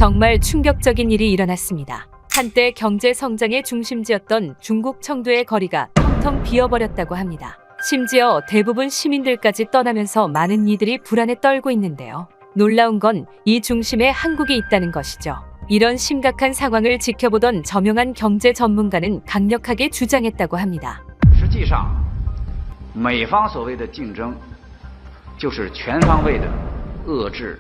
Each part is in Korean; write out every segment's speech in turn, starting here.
정말 충격적인 일이 일어났습니다. 한때 경제 성장의 중심지였던 중국 청두의 거리가 텅텅 비어버렸다고 합니다. 심지어 대부분 시민들까지 떠나면서 많은 이들이 불안에 떨고 있는데요. 놀라운 건 이 중심에 한국이 있다는 것이죠. 이런 심각한 상황을 지켜보던 저명한 경제 전문가는 강력하게 주장했다고 합니다. 实际上美方所谓的竞争就是全方位的遏制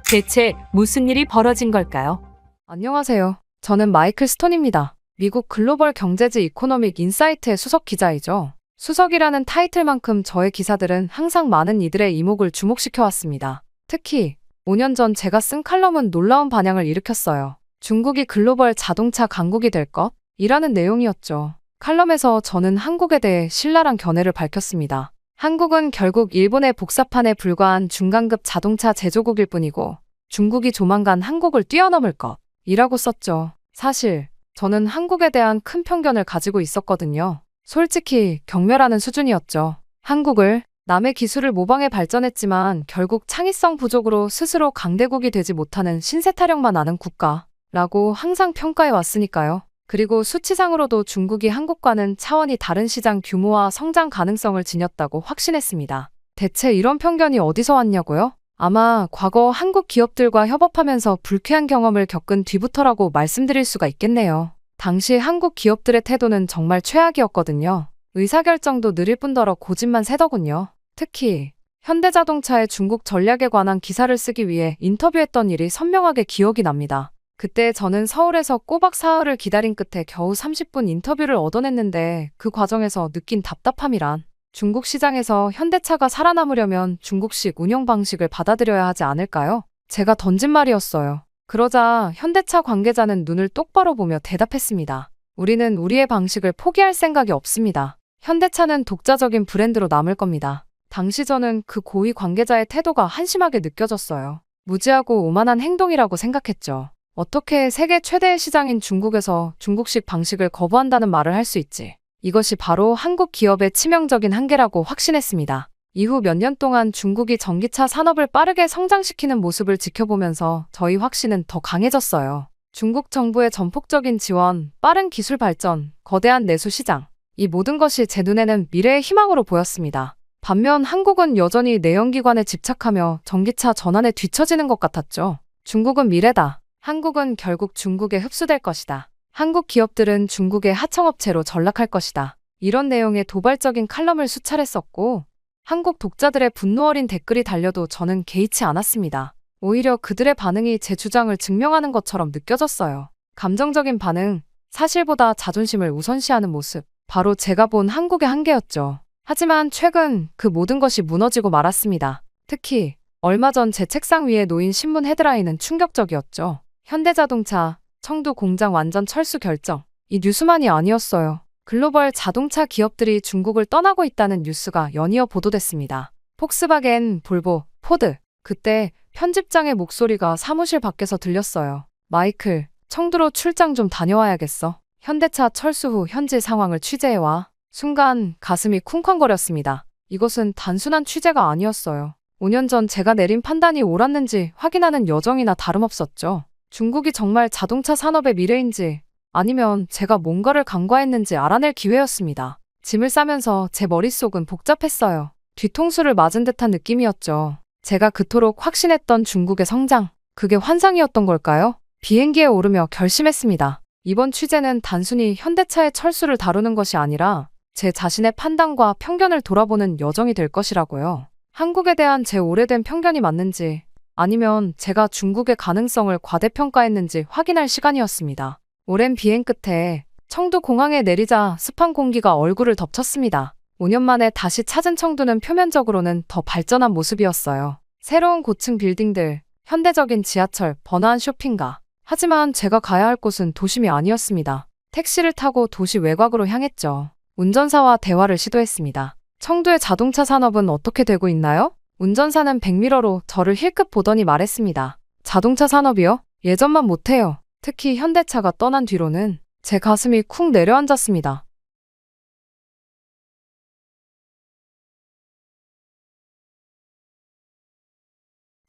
대체 무슨 일이 벌어진 걸까요? 안녕하세요. 저는 마이클 스톤입니다. 미국 글로벌 경제지 이코노믹 인사이트의 수석 기자이죠. 수석이라는 타이틀만큼 저의 기사들은 항상 많은 이들의 이목을 주목시켜왔습니다. 특히 5년 전 제가 쓴 칼럼은 놀라운 반향을 일으켰어요. 중국이 글로벌 자동차 강국이 될 것? 이라는 내용이었죠. 칼럼에서 저는 한국에 대해 신랄한 견해를 밝혔습니다. 한국은 결국 일본의 복사판에 불과한 중간급 자동차 제조국일 뿐이고 중국이 조만간 한국을 뛰어넘을 것 이라고 썼죠. 사실 저는 한국에 대한 큰 편견을 가지고 있었거든요. 솔직히 경멸하는 수준이었죠. 한국을 남의 기술을 모방해 발전했지만 결국 창의성 부족으로 스스로 강대국이 되지 못하는 신세타령만 아는 국가라고 항상 평가해 왔으니까요. 그리고 수치상으로도 중국이 한국과는 차원이 다른 시장 규모와 성장 가능성을 지녔다고 확신했습니다. 대체 이런 편견이 어디서 왔냐고요? 아마 과거 한국 기업들과 협업하면서 불쾌한 경험을 겪은 뒤부터라고 말씀드릴 수가 있겠네요. 당시 한국 기업들의 태도는 정말 최악이었거든요. 의사결정도 느릴 뿐더러 고집만 세더군요. 특히 현대자동차의 중국 전략에 관한 기사를 쓰기 위해 인터뷰했던 일이 선명하게 기억이 납니다. 그때 저는 서울에서 꼬박 사흘을 기다린 끝에 겨우 30분 인터뷰를 얻어냈는데 그 과정에서 느낀 답답함이란 중국 시장에서 현대차가 살아남으려면 중국식 운영 방식을 받아들여야 하지 않을까요? 제가 던진 말이었어요. 그러자 현대차 관계자는 눈을 똑바로 보며 대답했습니다. 우리는 우리의 방식을 포기할 생각이 없습니다. 현대차는 독자적인 브랜드로 남을 겁니다. 당시 저는 그 고위 관계자의 태도가 한심하게 느껴졌어요. 무지하고 오만한 행동이라고 생각했죠. 어떻게 세계 최대의 시장인 중국에서 중국식 방식을 거부한다는 말을 할 수 있지? 이것이 바로 한국 기업의 치명적인 한계라고 확신했습니다. 이후 몇 년 동안 중국이 전기차 산업을 빠르게 성장시키는 모습을 지켜보면서 저희 확신은 더 강해졌어요. 중국 정부의 전폭적인 지원, 빠른 기술 발전, 거대한 내수 시장, 이 모든 것이 제 눈에는 미래의 희망으로 보였습니다. 반면 한국은 여전히 내연기관에 집착하며 전기차 전환에 뒤처지는 것 같았죠. 중국은 미래다. 한국은 결국 중국에 흡수될 것이다. 한국 기업들은 중국의 하청업체로 전락할 것이다. 이런 내용의 도발적인 칼럼을 수차례 썼고 한국 독자들의 분노 어린 댓글이 달려도 저는 개의치 않았습니다. 오히려 그들의 반응이 제 주장을 증명하는 것처럼 느껴졌어요. 감정적인 반응, 사실보다 자존심을 우선시하는 모습, 바로 제가 본 한국의 한계였죠. 하지만 최근 그 모든 것이 무너지고 말았습니다. 특히 얼마 전 제 책상 위에 놓인 신문 헤드라인은 충격적이었죠. 현대자동차, 청두 공장 완전 철수 결정. 이 뉴스만이 아니었어요. 글로벌 자동차 기업들이 중국을 떠나고 있다는 뉴스가 연이어 보도됐습니다. 폭스바겐, 볼보, 포드. 그때 편집장의 목소리가 사무실 밖에서 들렸어요. 마이클, 청두로 출장 좀 다녀와야겠어. 현대차 철수 후 현지 상황을 취재해와. 순간 가슴이 쿵쾅거렸습니다. 이것은 단순한 취재가 아니었어요. 5년 전 제가 내린 판단이 옳았는지 확인하는 여정이나 다름없었죠. 중국이 정말 자동차 산업의 미래인지 아니면 제가 뭔가를 간과했는지 알아낼 기회였습니다. 짐을 싸면서 제 머릿속은 복잡했어요. 뒤통수를 맞은 듯한 느낌이었죠. 제가 그토록 확신했던 중국의 성장, 그게 환상이었던 걸까요? 비행기에 오르며 결심했습니다. 이번 취재는 단순히 현대차의 철수를 다루는 것이 아니라 제 자신의 판단과 편견을 돌아보는 여정이 될 것이라고요. 한국에 대한 제 오래된 편견이 맞는지 아니면 제가 중국의 가능성을 과대평가했는지 확인할 시간이었습니다. 오랜 비행 끝에 청두 공항에 내리자 습한 공기가 얼굴을 덮쳤습니다. 5년 만에 다시 찾은 청두는 표면적으로는 더 발전한 모습이었어요. 새로운 고층 빌딩들, 현대적인 지하철, 번화한 쇼핑가. 하지만 제가 가야 할 곳은 도심이 아니었습니다. 택시를 타고 도시 외곽으로 향했죠. 운전사와 대화를 시도했습니다. 청두의 자동차 산업은 어떻게 되고 있나요? 운전사는 백미러로 저를 힐끗 보더니 말했습니다. 자동차 산업이요? 예전만 못해요. 특히 현대차가 떠난 뒤로는 제 가슴이 쿵 내려앉았습니다.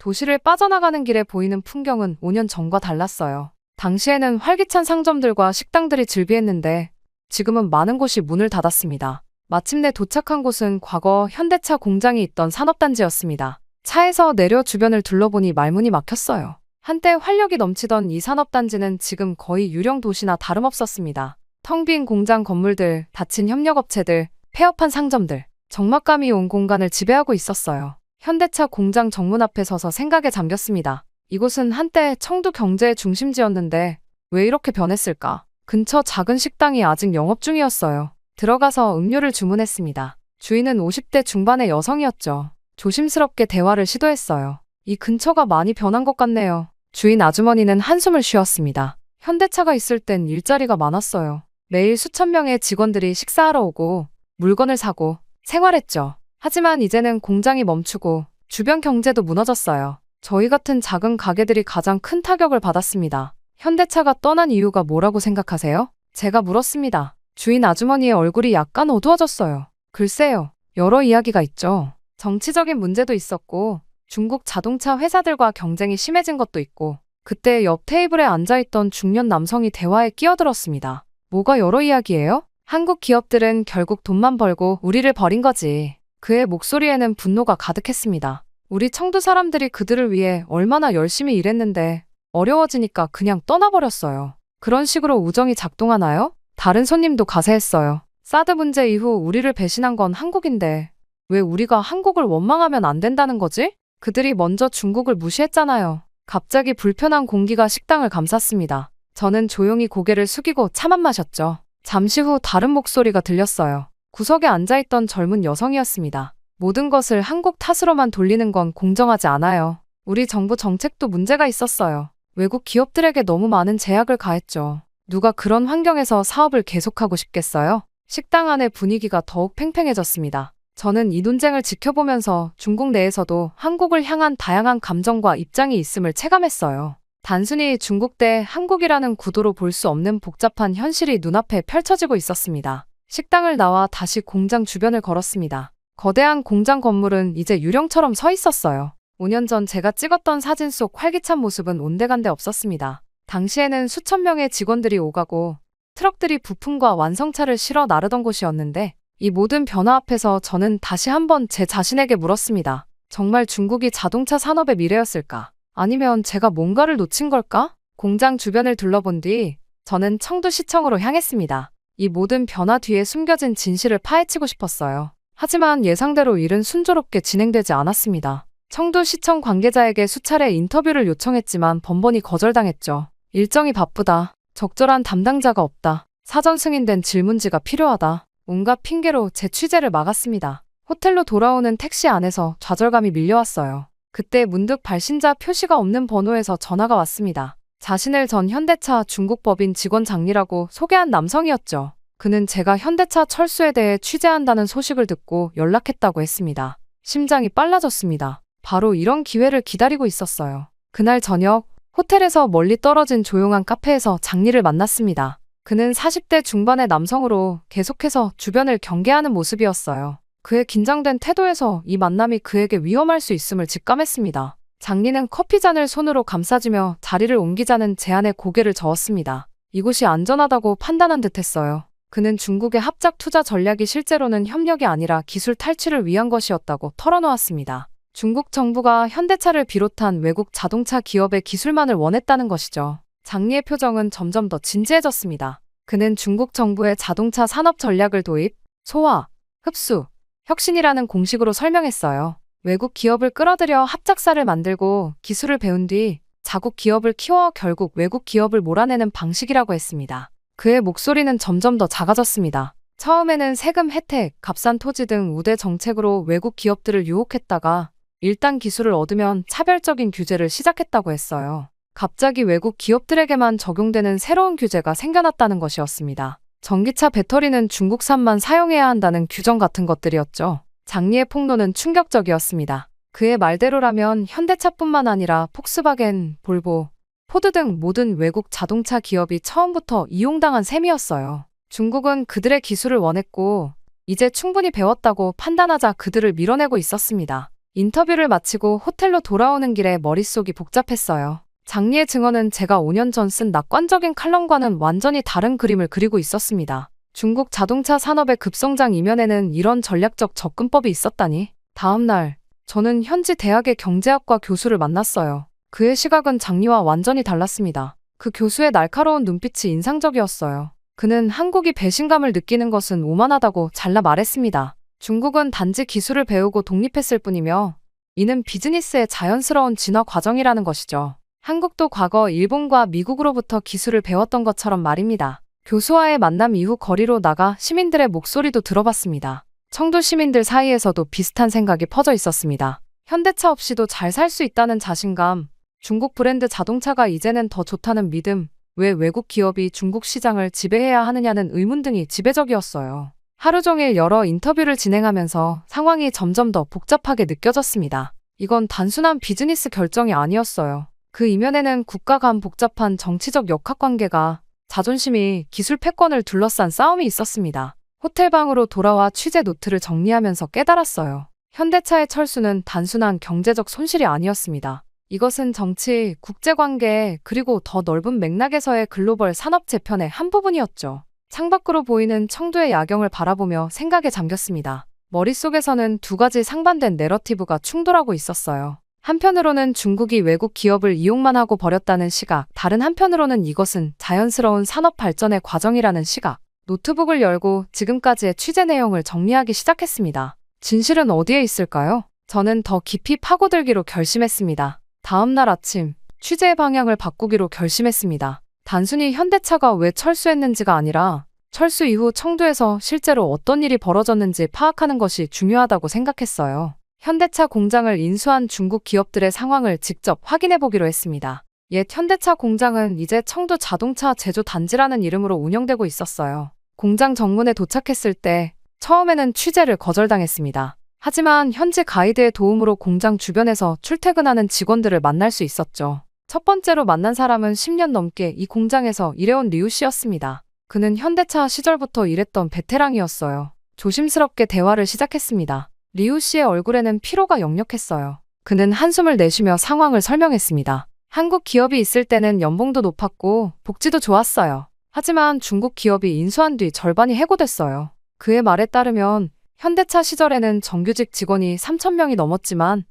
도시를 빠져나가는 길에 보이는 풍경은 5년 전과 달랐어요. 당시에는 활기찬 상점들과 식당들이 즐비했는데 지금은 많은 곳이 문을 닫았습니다. 마침내 도착한 곳은 과거 현대차 공장이 있던 산업단지였습니다. 차에서 내려 주변을 둘러보니 말문이 막혔어요. 한때 활력이 넘치던 이 산업단지는 지금 거의 유령 도시나 다름없었습니다. 텅 빈 공장 건물들, 닫힌 협력업체들, 폐업한 상점들, 적막감이 온 공간을 지배하고 있었어요. 현대차 공장 정문 앞에 서서 생각에 잠겼습니다. 이곳은 한때 청두 경제의 중심지였는데 왜 이렇게 변했을까? 근처 작은 식당이 아직 영업 중이었어요. 들어가서 음료를 주문했습니다. 주인은 50대 중반의 여성이었죠. 조심스럽게 대화를 시도했어요. 이 근처가 많이 변한 것 같네요. 주인 아주머니는 한숨을 쉬었습니다. 현대차가 있을 땐 일자리가 많았어요. 매일 수천 명의 직원들이 식사하러 오고 물건을 사고 생활했죠. 하지만 이제는 공장이 멈추고 주변 경제도 무너졌어요. 저희 같은 작은 가게들이 가장 큰 타격을 받았습니다. 현대차가 떠난 이유가 뭐라고 생각하세요? 제가 물었습니다. 주인 아주머니의 얼굴이 약간 어두워졌어요. 글쎄요, 여러 이야기가 있죠. 정치적인 문제도 있었고 중국 자동차 회사들과 경쟁이 심해진 것도 있고 그때 옆 테이블에 앉아있던 중년 남성이 대화에 끼어들었습니다. 뭐가 여러 이야기예요? 한국 기업들은 결국 돈만 벌고 우리를 버린 거지. 그의 목소리에는 분노가 가득했습니다. 우리 청두 사람들이 그들을 위해 얼마나 열심히 일했는데 어려워지니까 그냥 떠나버렸어요. 그런 식으로 우정이 작동하나요? 다른 손님도 가세했어요. 사드 문제 이후 우리를 배신한 건 한국인데 왜 우리가 한국을 원망하면 안 된다는 거지? 그들이 먼저 중국을 무시했잖아요. 갑자기 불편한 공기가 식당을 감쌌습니다. 저는 조용히 고개를 숙이고 차만 마셨죠. 잠시 후 다른 목소리가 들렸어요. 구석에 앉아있던 젊은 여성이었습니다. 모든 것을 한국 탓으로만 돌리는 건 공정하지 않아요. 우리 정부 정책도 문제가 있었어요. 외국 기업들에게 너무 많은 제약을 가했죠. 누가 그런 환경에서 사업을 계속하고 싶겠어요? 식당 안의 분위기가 더욱 팽팽해졌습니다. 저는 이 논쟁을 지켜보면서 중국 내에서도 한국을 향한 다양한 감정과 입장이 있음을 체감했어요. 단순히 중국 대 한국이라는 구도로 볼 수 없는 복잡한 현실이 눈앞에 펼쳐지고 있었습니다. 식당을 나와 다시 공장 주변을 걸었습니다. 거대한 공장 건물은 이제 유령처럼 서 있었어요. 5년 전 제가 찍었던 사진 속 활기찬 모습은 온데간데 없었습니다. 당시에는 수천 명의 직원들이 오가고 트럭들이 부품과 완성차를 실어 나르던 곳이었는데 이 모든 변화 앞에서 저는 다시 한번 제 자신에게 물었습니다. 정말 중국이 자동차 산업의 미래였을까? 아니면 제가 뭔가를 놓친 걸까? 공장 주변을 둘러본 뒤 저는 청두시청으로 향했습니다. 이 모든 변화 뒤에 숨겨진 진실을 파헤치고 싶었어요. 하지만 예상대로 일은 순조롭게 진행되지 않았습니다. 청두시청 관계자에게 수차례 인터뷰를 요청했지만 번번이 거절당했죠. 일정이 바쁘다. 적절한 담당자가 없다. 사전 승인된 질문지가 필요하다. 온갖 핑계로 제 취재를 막았습니다. 호텔로 돌아오는 택시 안에서 좌절감이 밀려왔어요. 그때 문득 발신자 표시가 없는 번호에서 전화가 왔습니다. 자신을 전 현대차 중국법인 직원 장리라고 소개한 남성이었죠. 그는 제가 현대차 철수에 대해 취재한다는 소식을 듣고 연락했다고 했습니다. 심장이 빨라졌습니다. 바로 이런 기회를 기다리고 있었어요. 그날 저녁 호텔에서 멀리 떨어진 조용한 카페에서 장리를 만났습니다. 그는 40대 중반의 남성으로 계속해서 주변을 경계하는 모습이었어요. 그의 긴장된 태도에서 이 만남이 그에게 위험할 수 있음을 직감했습니다. 장리는 커피잔을 손으로 감싸주며 자리를 옮기자는 제안에 고개를 저었습니다. 이곳이 안전하다고 판단한 듯했어요. 그는 중국의 합작 투자 전략이 실제로는 협력이 아니라 기술 탈취를 위한 것이었다고 털어놓았습니다. 중국 정부가 현대차를 비롯한 외국 자동차 기업의 기술만을 원했다는 것이죠. 장리의 표정은 점점 더 진지해졌습니다. 그는 중국 정부의 자동차 산업 전략을 도입, 소화, 흡수, 혁신이라는 공식으로 설명했어요. 외국 기업을 끌어들여 합작사를 만들고 기술을 배운 뒤 자국 기업을 키워 결국 외국 기업을 몰아내는 방식이라고 했습니다. 그의 목소리는 점점 더 작아졌습니다. 처음에는 세금 혜택, 값싼 토지 등 우대 정책으로 외국 기업들을 유혹했다가 일단 기술을 얻으면 차별적인 규제를 시작했다고 했어요. 갑자기 외국 기업들에게만 적용되는 새로운 규제가 생겨났다는 것이었습니다. 전기차 배터리는 중국산만 사용해야 한다는 규정 같은 것들이었죠. 장리의 폭로는 충격적이었습니다. 그의 말대로라면 현대차뿐만 아니라 폭스바겐, 볼보, 포드 등 모든 외국 자동차 기업이 처음부터 이용당한 셈이었어요. 중국은 그들의 기술을 원했고 이제 충분히 배웠다고 판단하자 그들을 밀어내고 있었습니다. 인터뷰를 마치고 호텔로 돌아오는 길에 머릿속이 복잡했어요. 장리의 증언은 제가 5년 전 쓴 낙관적인 칼럼과는 완전히 다른 그림을 그리고 있었습니다. 중국 자동차 산업의 급성장 이면에는 이런 전략적 접근법이 있었다니. 다음 날, 저는 현지 대학의 경제학과 교수를 만났어요. 그의 시각은 장리와 완전히 달랐습니다. 그 교수의 날카로운 눈빛이 인상적이었어요. 그는 한국이 배신감을 느끼는 것은 오만하다고 잘라 말했습니다. 중국은 단지 기술을 배우고 독립했을 뿐이며 이는 비즈니스의 자연스러운 진화 과정이라는 것이죠. 한국도 과거 일본과 미국으로부터 기술을 배웠던 것처럼 말입니다. 교수와의 만남 이후 거리로 나가 시민들의 목소리도 들어봤습니다. 청도 시민들 사이에서도 비슷한 생각이 퍼져 있었습니다. 현대차 없이도 잘 살 수 있다는 자신감, 중국 브랜드 자동차가 이제는 더 좋다는 믿음, 왜 외국 기업이 중국 시장을 지배해야 하느냐는 의문 등이 지배적이었어요. 하루 종일 여러 인터뷰를 진행하면서 상황이 점점 더 복잡하게 느껴졌습니다. 이건 단순한 비즈니스 결정이 아니었어요. 그 이면에는 국가 간 복잡한 정치적 역학관계가 자존심이 기술 패권을 둘러싼 싸움이 있었습니다. 호텔방으로 돌아와 취재 노트를 정리하면서 깨달았어요. 현대차의 철수는 단순한 경제적 손실이 아니었습니다. 이것은 정치, 국제관계, 그리고 더 넓은 맥락에서의 글로벌 산업 재편의 한 부분이었죠. 창밖으로 보이는 청두의 야경을 바라보며 생각에 잠겼습니다. 머릿속에서는 두 가지 상반된 내러티브가 충돌하고 있었어요. 한편으로는 중국이 외국 기업을 이용만 하고 버렸다는 시각, 다른 한편으로는 이것은 자연스러운 산업 발전의 과정이라는 시각. 노트북을 열고 지금까지의 취재 내용을 정리하기 시작했습니다. 진실은 어디에 있을까요? 저는 더 깊이 파고들기로 결심했습니다. 다음 날 아침, 취재의 방향을 바꾸기로 결심했습니다. 단순히 현대차가 왜 철수했는지가 아니라 철수 이후 청두에서 실제로 어떤 일이 벌어졌는지 파악하는 것이 중요하다고 생각했어요. 현대차 공장을 인수한 중국 기업들의 상황을 직접 확인해 보기로 했습니다. 옛 현대차 공장은 이제 청두 자동차 제조 단지라는 이름으로 운영되고 있었어요. 공장 정문에 도착했을 때 처음에는 취재를 거절당했습니다. 하지만 현지 가이드의 도움으로 공장 주변에서 출퇴근하는 직원들을 만날 수 있었죠. 첫 번째로 만난 사람은 10년 넘게 이 공장에서 일해온 리우 씨였습니다. 그는 현대차 시절부터 일했던 베테랑이었어요. 조심스럽게 대화를 시작했습니다. 리우 씨의 얼굴에는 피로가 역력했어요. 그는 한숨을 내쉬며 상황을 설명했습니다. 한국 기업이 있을 때는 연봉도 높았고 복지도 좋았어요. 하지만 중국 기업이 인수한 뒤 절반이 해고됐어요. 그의 말에 따르면 현대차 시절에는 정규직 직원이 3,000명이 넘었지만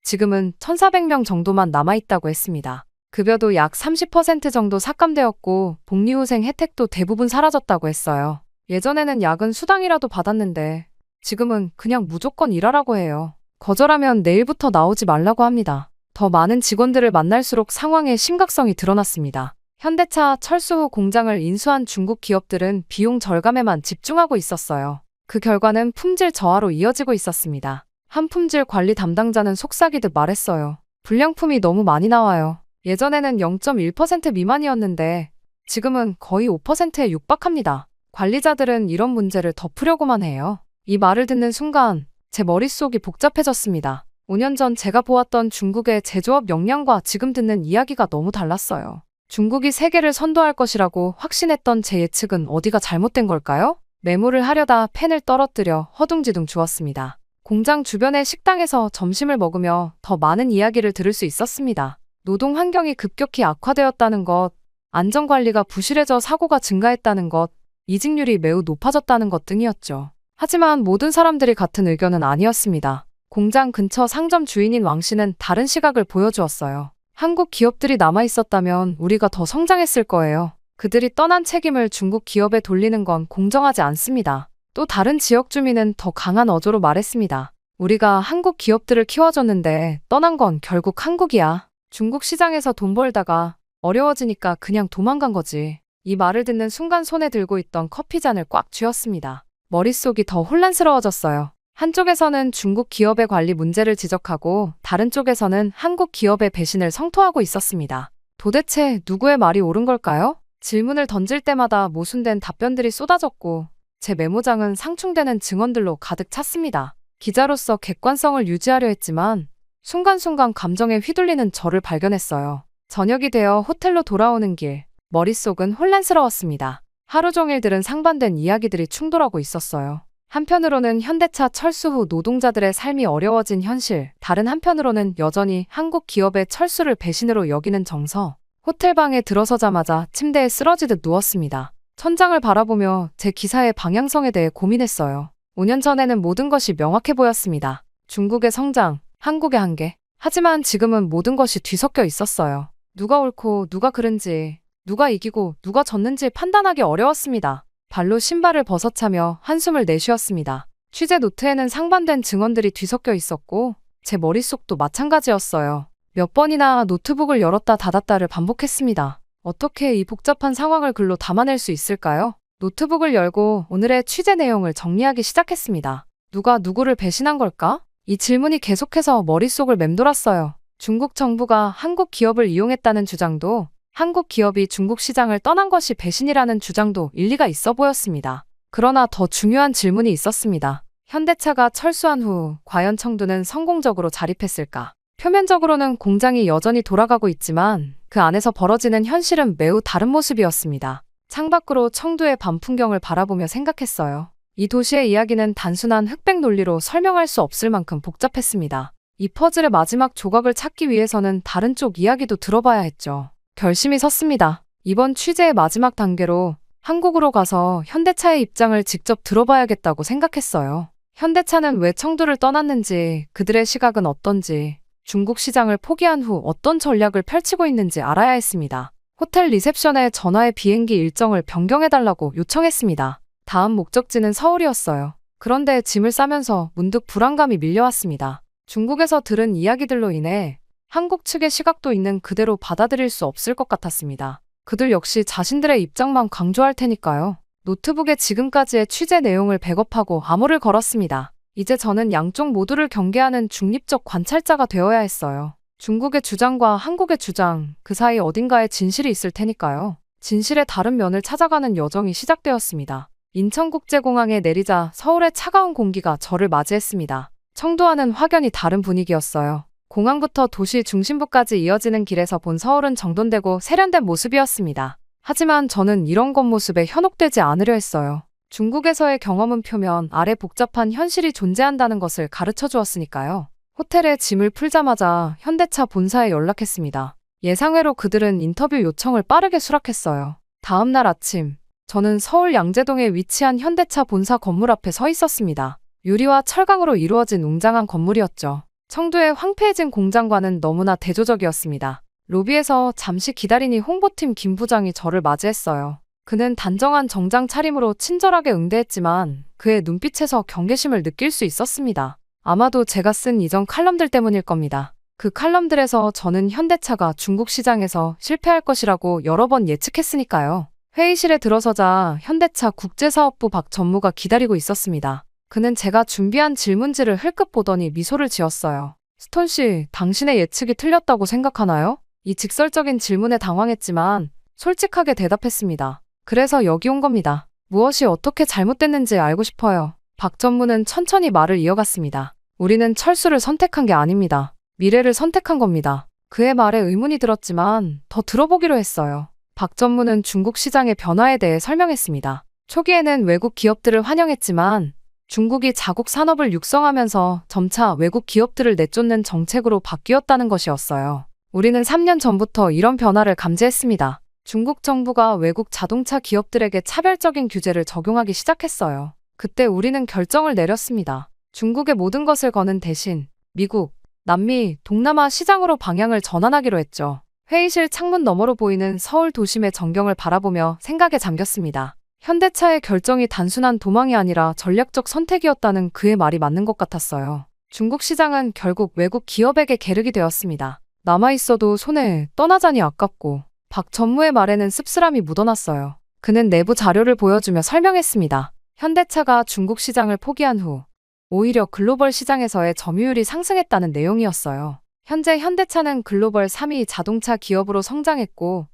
지금은 1,400명 정도만 남아있다고 했습니다. 급여도 약 30% 정도 삭감되었고 복리후생 혜택도 대부분 사라졌다고 했어요. 예전에는 야근 수당이라도 받았는데 지금은 그냥 무조건 일하라고 해요. 거절하면 내일부터 나오지 말라고 합니다. 더 많은 직원들을 만날수록 상황의 심각성이 드러났습니다. 현대차 철수 후 공장을 인수한 중국 기업들은 비용 절감에만 집중하고 있었어요. 그 결과는 품질 저하로 이어지고 있었습니다. 한 품질 관리 담당자는 속삭이듯 말했어요. 불량품이 너무 많이 나와요. 예전에는 0.1% 미만이었는데 지금은 거의 5%에 육박합니다. 관리자들은 이런 문제를 덮으려고만 해요. 이 말을 듣는 순간 제 머릿속이 복잡해졌습니다. 5년 전 제가 보았던 중국의 제조업 역량과 지금 듣는 이야기가 너무 달랐어요. 중국이 세계를 선도할 것이라고 확신했던 제 예측은 어디가 잘못된 걸까요? 메모를 하려다 펜을 떨어뜨려 허둥지둥 주웠습니다. 공장 주변의 식당에서 점심을 먹으며 더 많은 이야기를 들을 수 있었습니다. 노동 환경이 급격히 악화되었다는 것, 안전관리가 부실해져 사고가 증가했다는 것, 이직률이 매우 높아졌다는 것 등이었죠. 하지만 모든 사람들이 같은 의견은 아니었습니다. 공장 근처 상점 주인인 왕 씨는 다른 시각을 보여주었어요. 한국 기업들이 남아있었다면 우리가 더 성장했을 거예요. 그들이 떠난 책임을 중국 기업에 돌리는 건 공정하지 않습니다. 또 다른 지역 주민은 더 강한 어조로 말했습니다. 우리가 한국 기업들을 키워줬는데 떠난 건 결국 한국이야. 중국 시장에서 돈 벌다가 어려워지니까 그냥 도망간 거지. 이 말을 듣는 순간 손에 들고 있던 커피잔을 꽉 쥐었습니다. 머릿속이 더 혼란스러워졌어요. 한쪽에서는 중국 기업의 관리 문제를 지적하고 다른 쪽에서는 한국 기업의 배신을 성토하고 있었습니다. 도대체 누구의 말이 옳은 걸까요? 질문을 던질 때마다 모순된 답변들이 쏟아졌고 제 메모장은 상충되는 증언들로 가득 찼습니다. 기자로서 객관성을 유지하려 했지만 순간순간 감정에 휘둘리는 저를 발견했어요. 저녁이 되어 호텔로 돌아오는 길, 머릿속은 혼란스러웠습니다. 하루 종일 들은 상반된 이야기들이 충돌하고 있었어요. 한편으로는 현대차 철수 후 노동자들의 삶이 어려워진 현실, 다른 한편으로는 여전히 한국 기업의 철수를 배신으로 여기는 정서. 호텔방에 들어서자마자 침대에 쓰러지듯 누웠습니다. 천장을 바라보며 제 기사의 방향성에 대해 고민했어요. 5년 전에는 모든 것이 명확해 보였습니다. 중국의 성장, 한국의 한계. 하지만 지금은 모든 것이 뒤섞여 있었어요. 누가 옳고 누가 그른지, 누가 이기고 누가 졌는지 판단하기 어려웠습니다. 발로 신발을 벗어차며 한숨을 내쉬었습니다. 취재 노트에는 상반된 증언들이 뒤섞여 있었고 제 머릿속도 마찬가지였어요. 몇 번이나 노트북을 열었다 닫았다를 반복했습니다. 어떻게 이 복잡한 상황을 글로 담아낼 수 있을까요? 노트북을 열고 오늘의 취재 내용을 정리하기 시작했습니다. 누가 누구를 배신한 걸까? 이 질문이 계속해서 머릿속을 맴돌았어요. 중국 정부가 한국 기업을 이용했다는 주장도, 한국 기업이 중국 시장을 떠난 것이 배신이라는 주장도 일리가 있어 보였습니다. 그러나 더 중요한 질문이 있었습니다. 현대차가 철수한 후 과연 청두는 성공적으로 자립했을까? 표면적으로는 공장이 여전히 돌아가고 있지만 그 안에서 벌어지는 현실은 매우 다른 모습이었습니다. 창밖으로 청두의 밤 풍경을 바라보며 생각했어요. 이 도시의 이야기는 단순한 흑백 논리로 설명할 수 없을 만큼 복잡했습니다. 이 퍼즐의 마지막 조각을 찾기 위해서는 다른 쪽 이야기도 들어봐야 했죠. 결심이 섰습니다. 이번 취재의 마지막 단계로 한국으로 가서 현대차의 입장을 직접 들어봐야겠다고 생각했어요. 현대차는 왜 청두를 떠났는지, 그들의 시각은 어떤지, 중국 시장을 포기한 후 어떤 전략을 펼치고 있는지 알아야 했습니다. 호텔 리셉션에 전화해 비행기 일정을 변경해달라고 요청했습니다. 다음 목적지는 서울이었어요. 그런데 짐을 싸면서 문득 불안감이 밀려왔습니다. 중국에서 들은 이야기들로 인해 한국 측의 시각도 있는 그대로 받아들일 수 없을 것 같았습니다. 그들 역시 자신들의 입장만 강조할 테니까요. 노트북에 지금까지의 취재 내용을 백업하고 암호를 걸었습니다. 이제 저는 양쪽 모두를 경계하는 중립적 관찰자가 되어야 했어요. 중국의 주장과 한국의 주장, 그 사이 어딘가에 진실이 있을 테니까요. 진실의 다른 면을 찾아가는 여정이 시작되었습니다. 인천국제공항에 내리자 서울의 차가운 공기가 저를 맞이했습니다. 청두와는 확연히 다른 분위기였어요. 공항부터 도시 중심부까지 이어지는 길에서 본 서울은 정돈되고 세련된 모습이었습니다. 하지만 저는 이런 겉모습에 현혹되지 않으려 했어요. 중국에서의 경험은 표면 아래 복잡한 현실이 존재한다는 것을 가르쳐 주었으니까요. 호텔에 짐을 풀자마자 현대차 본사에 연락했습니다. 예상외로 그들은 인터뷰 요청을 빠르게 수락했어요. 다음 날 아침, 저는 서울 양재동에 위치한 현대차 본사 건물 앞에 서 있었습니다. 유리와 철강으로 이루어진 웅장한 건물이었죠. 청두의 황폐해진 공장과는 너무나 대조적이었습니다. 로비에서 잠시 기다리니 홍보팀 김 부장이 저를 맞이했어요. 그는 단정한 정장 차림으로 친절하게 응대했지만 그의 눈빛에서 경계심을 느낄 수 있었습니다. 아마도 제가 쓴 이전 칼럼들 때문일 겁니다. 그 칼럼들에서 저는 현대차가 중국 시장에서 실패할 것이라고 여러 번 예측했으니까요. 회의실에 들어서자 현대차 국제사업부 박 전무가 기다리고 있었습니다. 그는 제가 준비한 질문지를 흘끗 보더니 미소를 지었어요. 스톤 씨, 당신의 예측이 틀렸다고 생각하나요? 이 직설적인 질문에 당황했지만 솔직하게 대답했습니다. 그래서 여기 온 겁니다. 무엇이 어떻게 잘못됐는지 알고 싶어요. 박 전무는 천천히 말을 이어갔습니다. 우리는 철수를 선택한 게 아닙니다. 미래를 선택한 겁니다. 그의 말에 의문이 들었지만 더 들어보기로 했어요. 박 전무는 중국 시장의 변화에 대해 설명했습니다. 초기에는 외국 기업들을 환영했지만 중국이 자국 산업을 육성하면서 점차 외국 기업들을 내쫓는 정책으로 바뀌었다는 것이었어요. 우리는 3년 전부터 이런 변화를 감지했습니다. 중국 정부가 외국 자동차 기업들에게 차별적인 규제를 적용하기 시작했어요. 그때 우리는 결정을 내렸습니다. 중국의 모든 것을 거는 대신 미국, 남미, 동남아 시장으로 방향을 전환하기로 했죠. 회의실 창문 너머로 보이는 서울 도심의 전경을 바라보며 생각에 잠겼습니다. 현대차의 결정이 단순한 도망이 아니라 전략적 선택이었다는 그의 말이 맞는 것 같았어요. 중국 시장은 결국 외국 기업에게 계륵이 되었습니다. 남아있어도 손에 떠나자니 아깝고 박 전무의 말에는 씁쓸함이 묻어났어요. 그는 내부 자료를 보여주며 설명했습니다. 현대차가 중국 시장을 포기한 후 오히려 글로벌 시장에서의 점유율이 상승했다는 내용이었어요. 현재 현대차는 글로벌 3위 자동차 기업으로 성장했고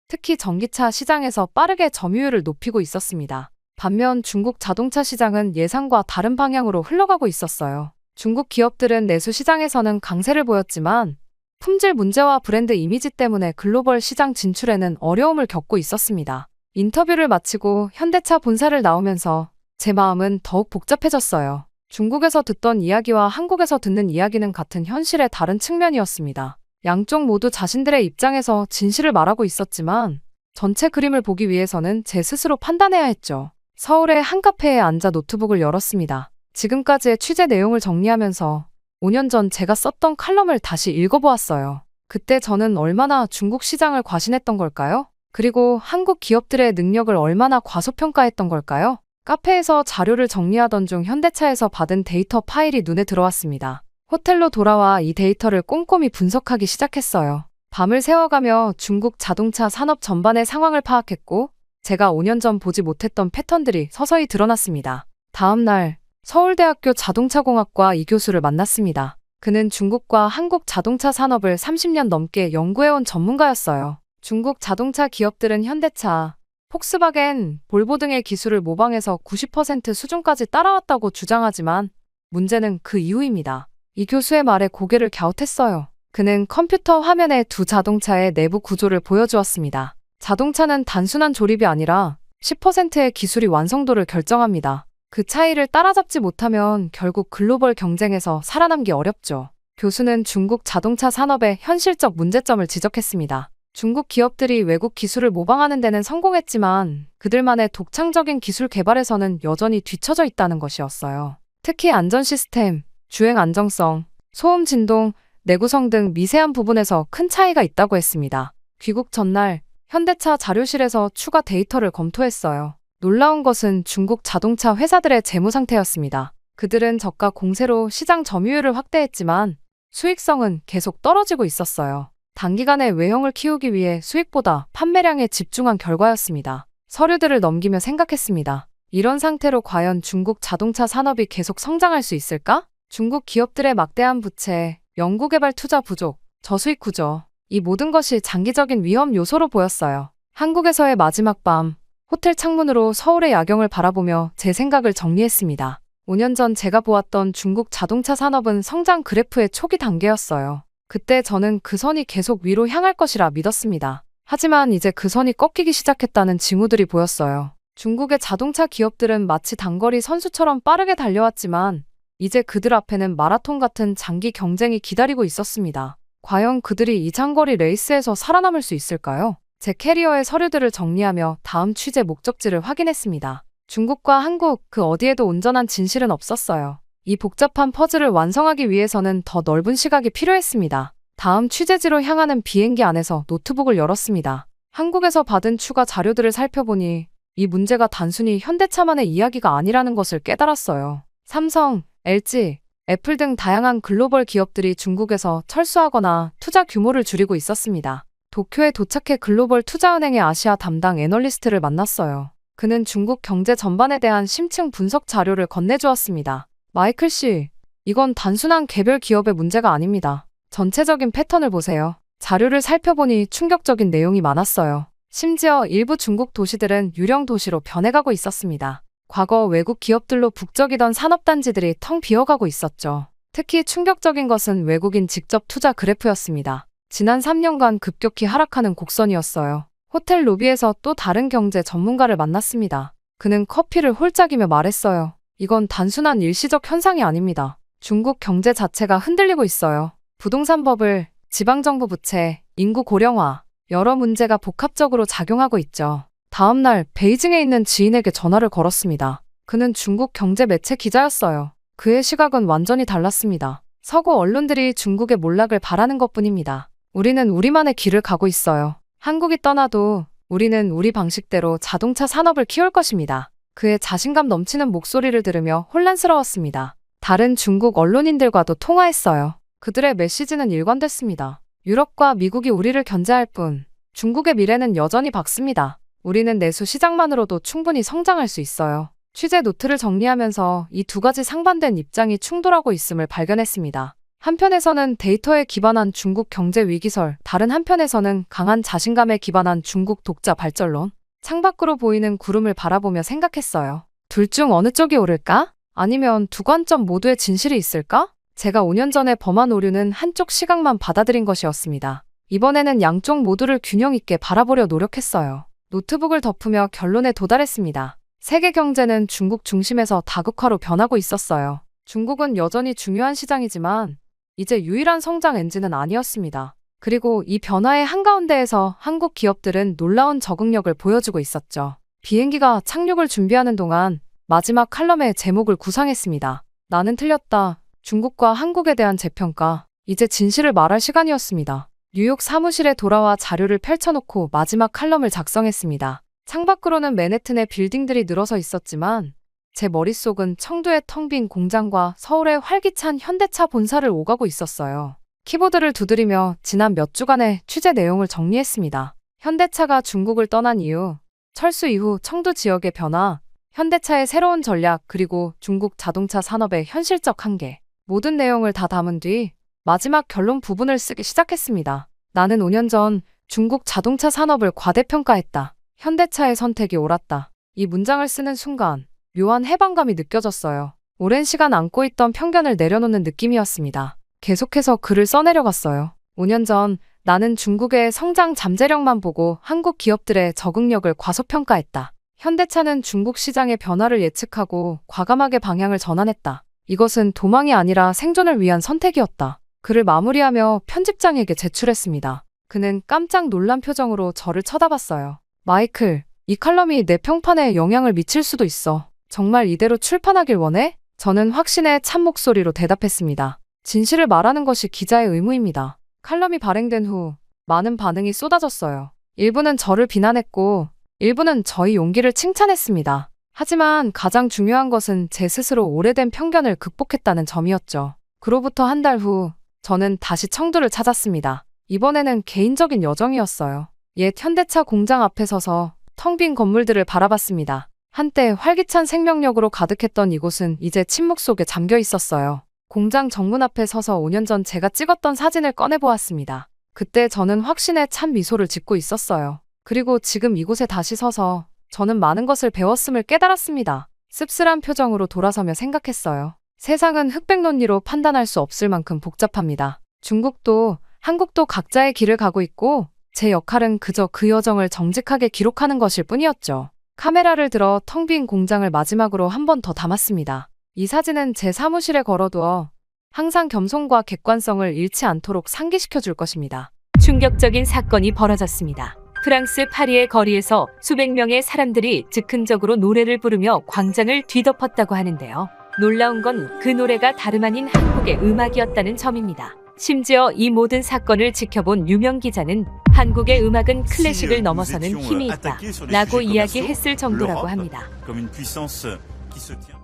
특히 전기차 시장에서 빠르게 점유율을 높이고 있었습니다. 반면 중국 자동차 시장은 예상과 다른 방향으로 흘러가고 있었어요. 중국 기업들은 내수 시장에서는 강세를 보였지만 품질 문제와 브랜드 이미지 때문에 글로벌 시장 진출에는 어려움을 겪고 있었습니다. 인터뷰를 마치고 현대차 본사를 나오면서 제 마음은 더욱 복잡해졌어요. 중국에서 듣던 이야기와 한국에서 듣는 이야기는 같은 현실의 다른 측면이었습니다. 양쪽 모두 자신들의 입장에서 진실을 말하고 있었지만 전체 그림을 보기 위해서는 제 스스로 판단해야 했죠. 서울의 한 카페에 앉아 노트북을 열었습니다. 지금까지의 취재 내용을 정리하면서 5년 전 제가 썼던 칼럼을 다시 읽어보았어요. 그때 저는 얼마나 중국 시장을 과신했던 걸까요? 그리고 한국 기업들의 능력을 얼마나 과소평가했던 걸까요? 카페에서 자료를 정리하던 중 현대차에서 받은 데이터 파일이 눈에 들어왔습니다. 호텔로 돌아와 이 데이터를 꼼꼼히 분석하기 시작했어요. 밤을 새워가며 중국 자동차 산업 전반의 상황을 파악했고 제가 5년 전 보지 못했던 패턴들이 서서히 드러났습니다. 다음 날 서울대학교 자동차공학과 이 교수를 만났습니다. 그는 중국과 한국 자동차 산업을 30년 넘게 연구해온 전문가였어요. 중국 자동차 기업들은 현대차, 폭스바겐, 볼보 등의 기술을 모방해서 90% 수준까지 따라왔다고 주장하지만 문제는 그 이후입니다. 이 교수의 말에 고개를 갸웃했어요. 그는 컴퓨터 화면에 두 자동차의 내부 구조를 보여주었습니다. 자동차는 단순한 조립이 아니라 10%의 기술이 완성도를 결정합니다. 그 차이를 따라잡지 못하면 결국 글로벌 경쟁에서 살아남기 어렵죠. 교수는 중국 자동차 산업의 현실적 문제점을 지적했습니다. 중국 기업들이 외국 기술을 모방하는 데는 성공했지만 그들만의 독창적인 기술 개발에서는 여전히 뒤처져 있다는 것이었어요. 특히 안전 시스템, 주행 안정성, 소음 진동, 내구성 등 미세한 부분에서 큰 차이가 있다고 했습니다. 귀국 전날 현대차 자료실에서 추가 데이터를 검토했어요. 놀라운 것은 중국 자동차 회사들의 재무 상태였습니다. 그들은 저가 공세로 시장 점유율을 확대했지만 수익성은 계속 떨어지고 있었어요. 단기간에 외형을 키우기 위해 수익보다 판매량에 집중한 결과였습니다. 서류들을 넘기며 생각했습니다. 이런 상태로 과연 중국 자동차 산업이 계속 성장할 수 있을까? 중국 기업들의 막대한 부채, 연구개발 투자 부족, 저수익 구조, 이 모든 것이 장기적인 위험 요소로 보였어요. 한국에서의 마지막 밤, 호텔 창문으로 서울의 야경을 바라보며 제 생각을 정리했습니다. 5년 전 제가 보았던 중국 자동차 산업은 성장 그래프의 초기 단계였어요. 그때 저는 그 선이 계속 위로 향할 것이라 믿었습니다. 하지만 이제 그 선이 꺾이기 시작했다는 징후들이 보였어요. 중국의 자동차 기업들은 마치 단거리 선수처럼 빠르게 달려왔지만 이제 그들 앞에는 마라톤 같은 장기 경쟁이 기다리고 있었습니다. 과연 그들이 이 장거리 레이스에서 살아남을 수 있을까요? 제 캐리어의 서류들을 정리하며 다음 취재 목적지를 확인했습니다. 중국과 한국 그 어디에도 온전한 진실은 없었어요. 이 복잡한 퍼즐을 완성하기 위해서는 더 넓은 시각이 필요했습니다. 다음 취재지로 향하는 비행기 안에서 노트북을 열었습니다. 한국에서 받은 추가 자료들을 살펴보니 이 문제가 단순히 현대차만의 이야기가 아니라는 것을 깨달았어요. 삼성, LG, 애플 등 다양한 글로벌 기업들이 중국에서 철수하거나 투자 규모를 줄이고 있었습니다. 도쿄에 도착해 글로벌 투자은행의 아시아 담당 애널리스트를 만났어요. 그는 중국 경제 전반에 대한 심층 분석 자료를 건네주었습니다. 마이클 씨, 이건 단순한 개별 기업의 문제가 아닙니다. 전체적인 패턴을 보세요. 자료를 살펴보니 충격적인 내용이 많았어요. 심지어 일부 중국 도시들은 유령 도시로 변해가고 있었습니다. 과거 외국 기업들로 북적이던 산업단지들이 텅 비어가고 있었죠. 특히 충격적인 것은 외국인 직접 투자 그래프였습니다. 지난 3년간 급격히 하락하는 곡선이었어요. 호텔 로비에서 또 다른 경제 전문가를 만났습니다. 그는 커피를 홀짝이며 말했어요. 이건 단순한 일시적 현상이 아닙니다. 중국 경제 자체가 흔들리고 있어요. 부동산 버블, 지방정부 부채, 인구 고령화, 여러 문제가 복합적으로 작용하고 있죠. 다음 날 베이징에 있는 지인에게 전화를 걸었습니다. 그는 중국 경제 매체 기자였어요. 그의 시각은 완전히 달랐습니다. 서구 언론들이 중국의 몰락을 바라는 것뿐입니다. 우리는 우리만의 길을 가고 있어요. 한국이 떠나도 우리는 우리 방식대로 자동차 산업을 키울 것입니다. 그의 자신감 넘치는 목소리를 들으며 혼란스러웠습니다. 다른 중국 언론인들과도 통화했어요. 그들의 메시지는 일관됐습니다. 유럽과 미국이 우리를 견제할 뿐 중국의 미래는 여전히 밝습니다. 우리는 내수 시장만으로도 충분히 성장할 수 있어요. 취재 노트를 정리하면서 이 두 가지 상반된 입장이 충돌하고 있음을 발견했습니다. 한편에서는 데이터에 기반한 중국 경제 위기설, 다른 한편에서는 강한 자신감에 기반한 중국 독자 발전론. 창밖으로 보이는 구름을 바라보며 생각했어요. 둘 중 어느 쪽이 옳을까? 아니면 두 관점 모두의 진실이 있을까? 제가 5년 전에 범한 오류는 한쪽 시각만 받아들인 것이었습니다. 이번에는 양쪽 모두를 균형 있게 바라보려 노력했어요. 노트북을 덮으며 결론에 도달했습니다. 세계 경제는 중국 중심에서 다극화로 변하고 있었어요. 중국은 여전히 중요한 시장이지만 이제 유일한 성장 엔진은 아니었습니다. 그리고 이 변화의 한가운데에서 한국 기업들은 놀라운 적응력을 보여주고 있었죠. 비행기가 착륙을 준비하는 동안 마지막 칼럼의 제목을 구상했습니다. 나는 틀렸다. 중국과 한국에 대한 재평가. 이제 진실을 말할 시간이었습니다. 뉴욕 사무실에 돌아와 자료를 펼쳐놓고 마지막 칼럼을 작성했습니다. 창밖으로는 맨해튼의 빌딩들이 늘어서 있었지만 제 머릿속은 청두의 텅 빈 공장과 서울의 활기찬 현대차 본사를 오가고 있었어요. 키보드를 두드리며 지난 몇 주간의 취재 내용을 정리했습니다. 현대차가 중국을 떠난 이유, 철수 이후 청두 지역의 변화, 현대차의 새로운 전략, 그리고 중국 자동차 산업의 현실적 한계. 모든 내용을 다 담은 뒤 마지막 결론 부분을 쓰기 시작했습니다. 나는 5년 전 중국 자동차 산업을 과대평가했다. 현대차의 선택이 옳았다. 이 문장을 쓰는 순간 묘한 해방감이 느껴졌어요. 오랜 시간 안고 있던 편견을 내려놓는 느낌이었습니다. 계속해서 글을 써내려갔어요. 5년 전 나는 중국의 성장 잠재력만 보고 한국 기업들의 적응력을 과소평가했다. 현대차는 중국 시장의 변화를 예측하고 과감하게 방향을 전환했다. 이것은 도망이 아니라 생존을 위한 선택이었다. 글을 마무리하며 편집장에게 제출했습니다. 그는 깜짝 놀란 표정으로 저를 쳐다봤어요. 마이클, 이 칼럼이 내 평판에 영향을 미칠 수도 있어. 정말 이대로 출판하길 원해? 저는 확신의 찬 목소리로 대답했습니다. 진실을 말하는 것이 기자의 의무입니다. 칼럼이 발행된 후 많은 반응이 쏟아졌어요. 일부는 저를 비난했고 일부는 저희 용기를 칭찬했습니다. 하지만 가장 중요한 것은 제 스스로 오래된 편견을 극복했다는 점이었죠. 그로부터 한 달 후 저는 다시 청두를 찾았습니다. 이번에는 개인적인 여정이었어요. 옛 현대차 공장 앞에 서서 텅 빈 건물들을 바라봤습니다. 한때 활기찬 생명력으로 가득했던 이곳은 이제 침묵 속에 잠겨 있었어요. 공장 정문 앞에 서서 5년 전 제가 찍었던 사진을 꺼내보았습니다. 그때 저는 확신에 찬 미소를 짓고 있었어요. 그리고 지금 이곳에 다시 서서 저는 많은 것을 배웠음을 깨달았습니다. 씁쓸한 표정으로 돌아서며 생각했어요. 세상은 흑백 논리로 판단할 수 없을 만큼 복잡합니다. 중국도 한국도 각자의 길을 가고 있고 제 역할은 그저 그 여정을 정직하게 기록하는 것일 뿐이었죠. 카메라를 들어 텅 빈 공장을 마지막으로 한 번 더 담았습니다. 이 사진은 제 사무실에 걸어두어 항상 겸손과 객관성을 잃지 않도록 상기시켜 줄 것입니다. 충격적인 사건이 벌어졌습니다. 프랑스 파리의 거리에서 수백 명의 사람들이 즉흥적으로 노래를 부르며 광장을 뒤덮었다고 하는데요. 놀라운 건 그 노래가 다름 아닌 한국의 음악이었다는 점입니다. 심지어 이 모든 사건을 지켜본 유명 기자는 한국의 음악은 클래식을 넘어서는 힘이 있다 라고 이야기했을 정도라고 합니다.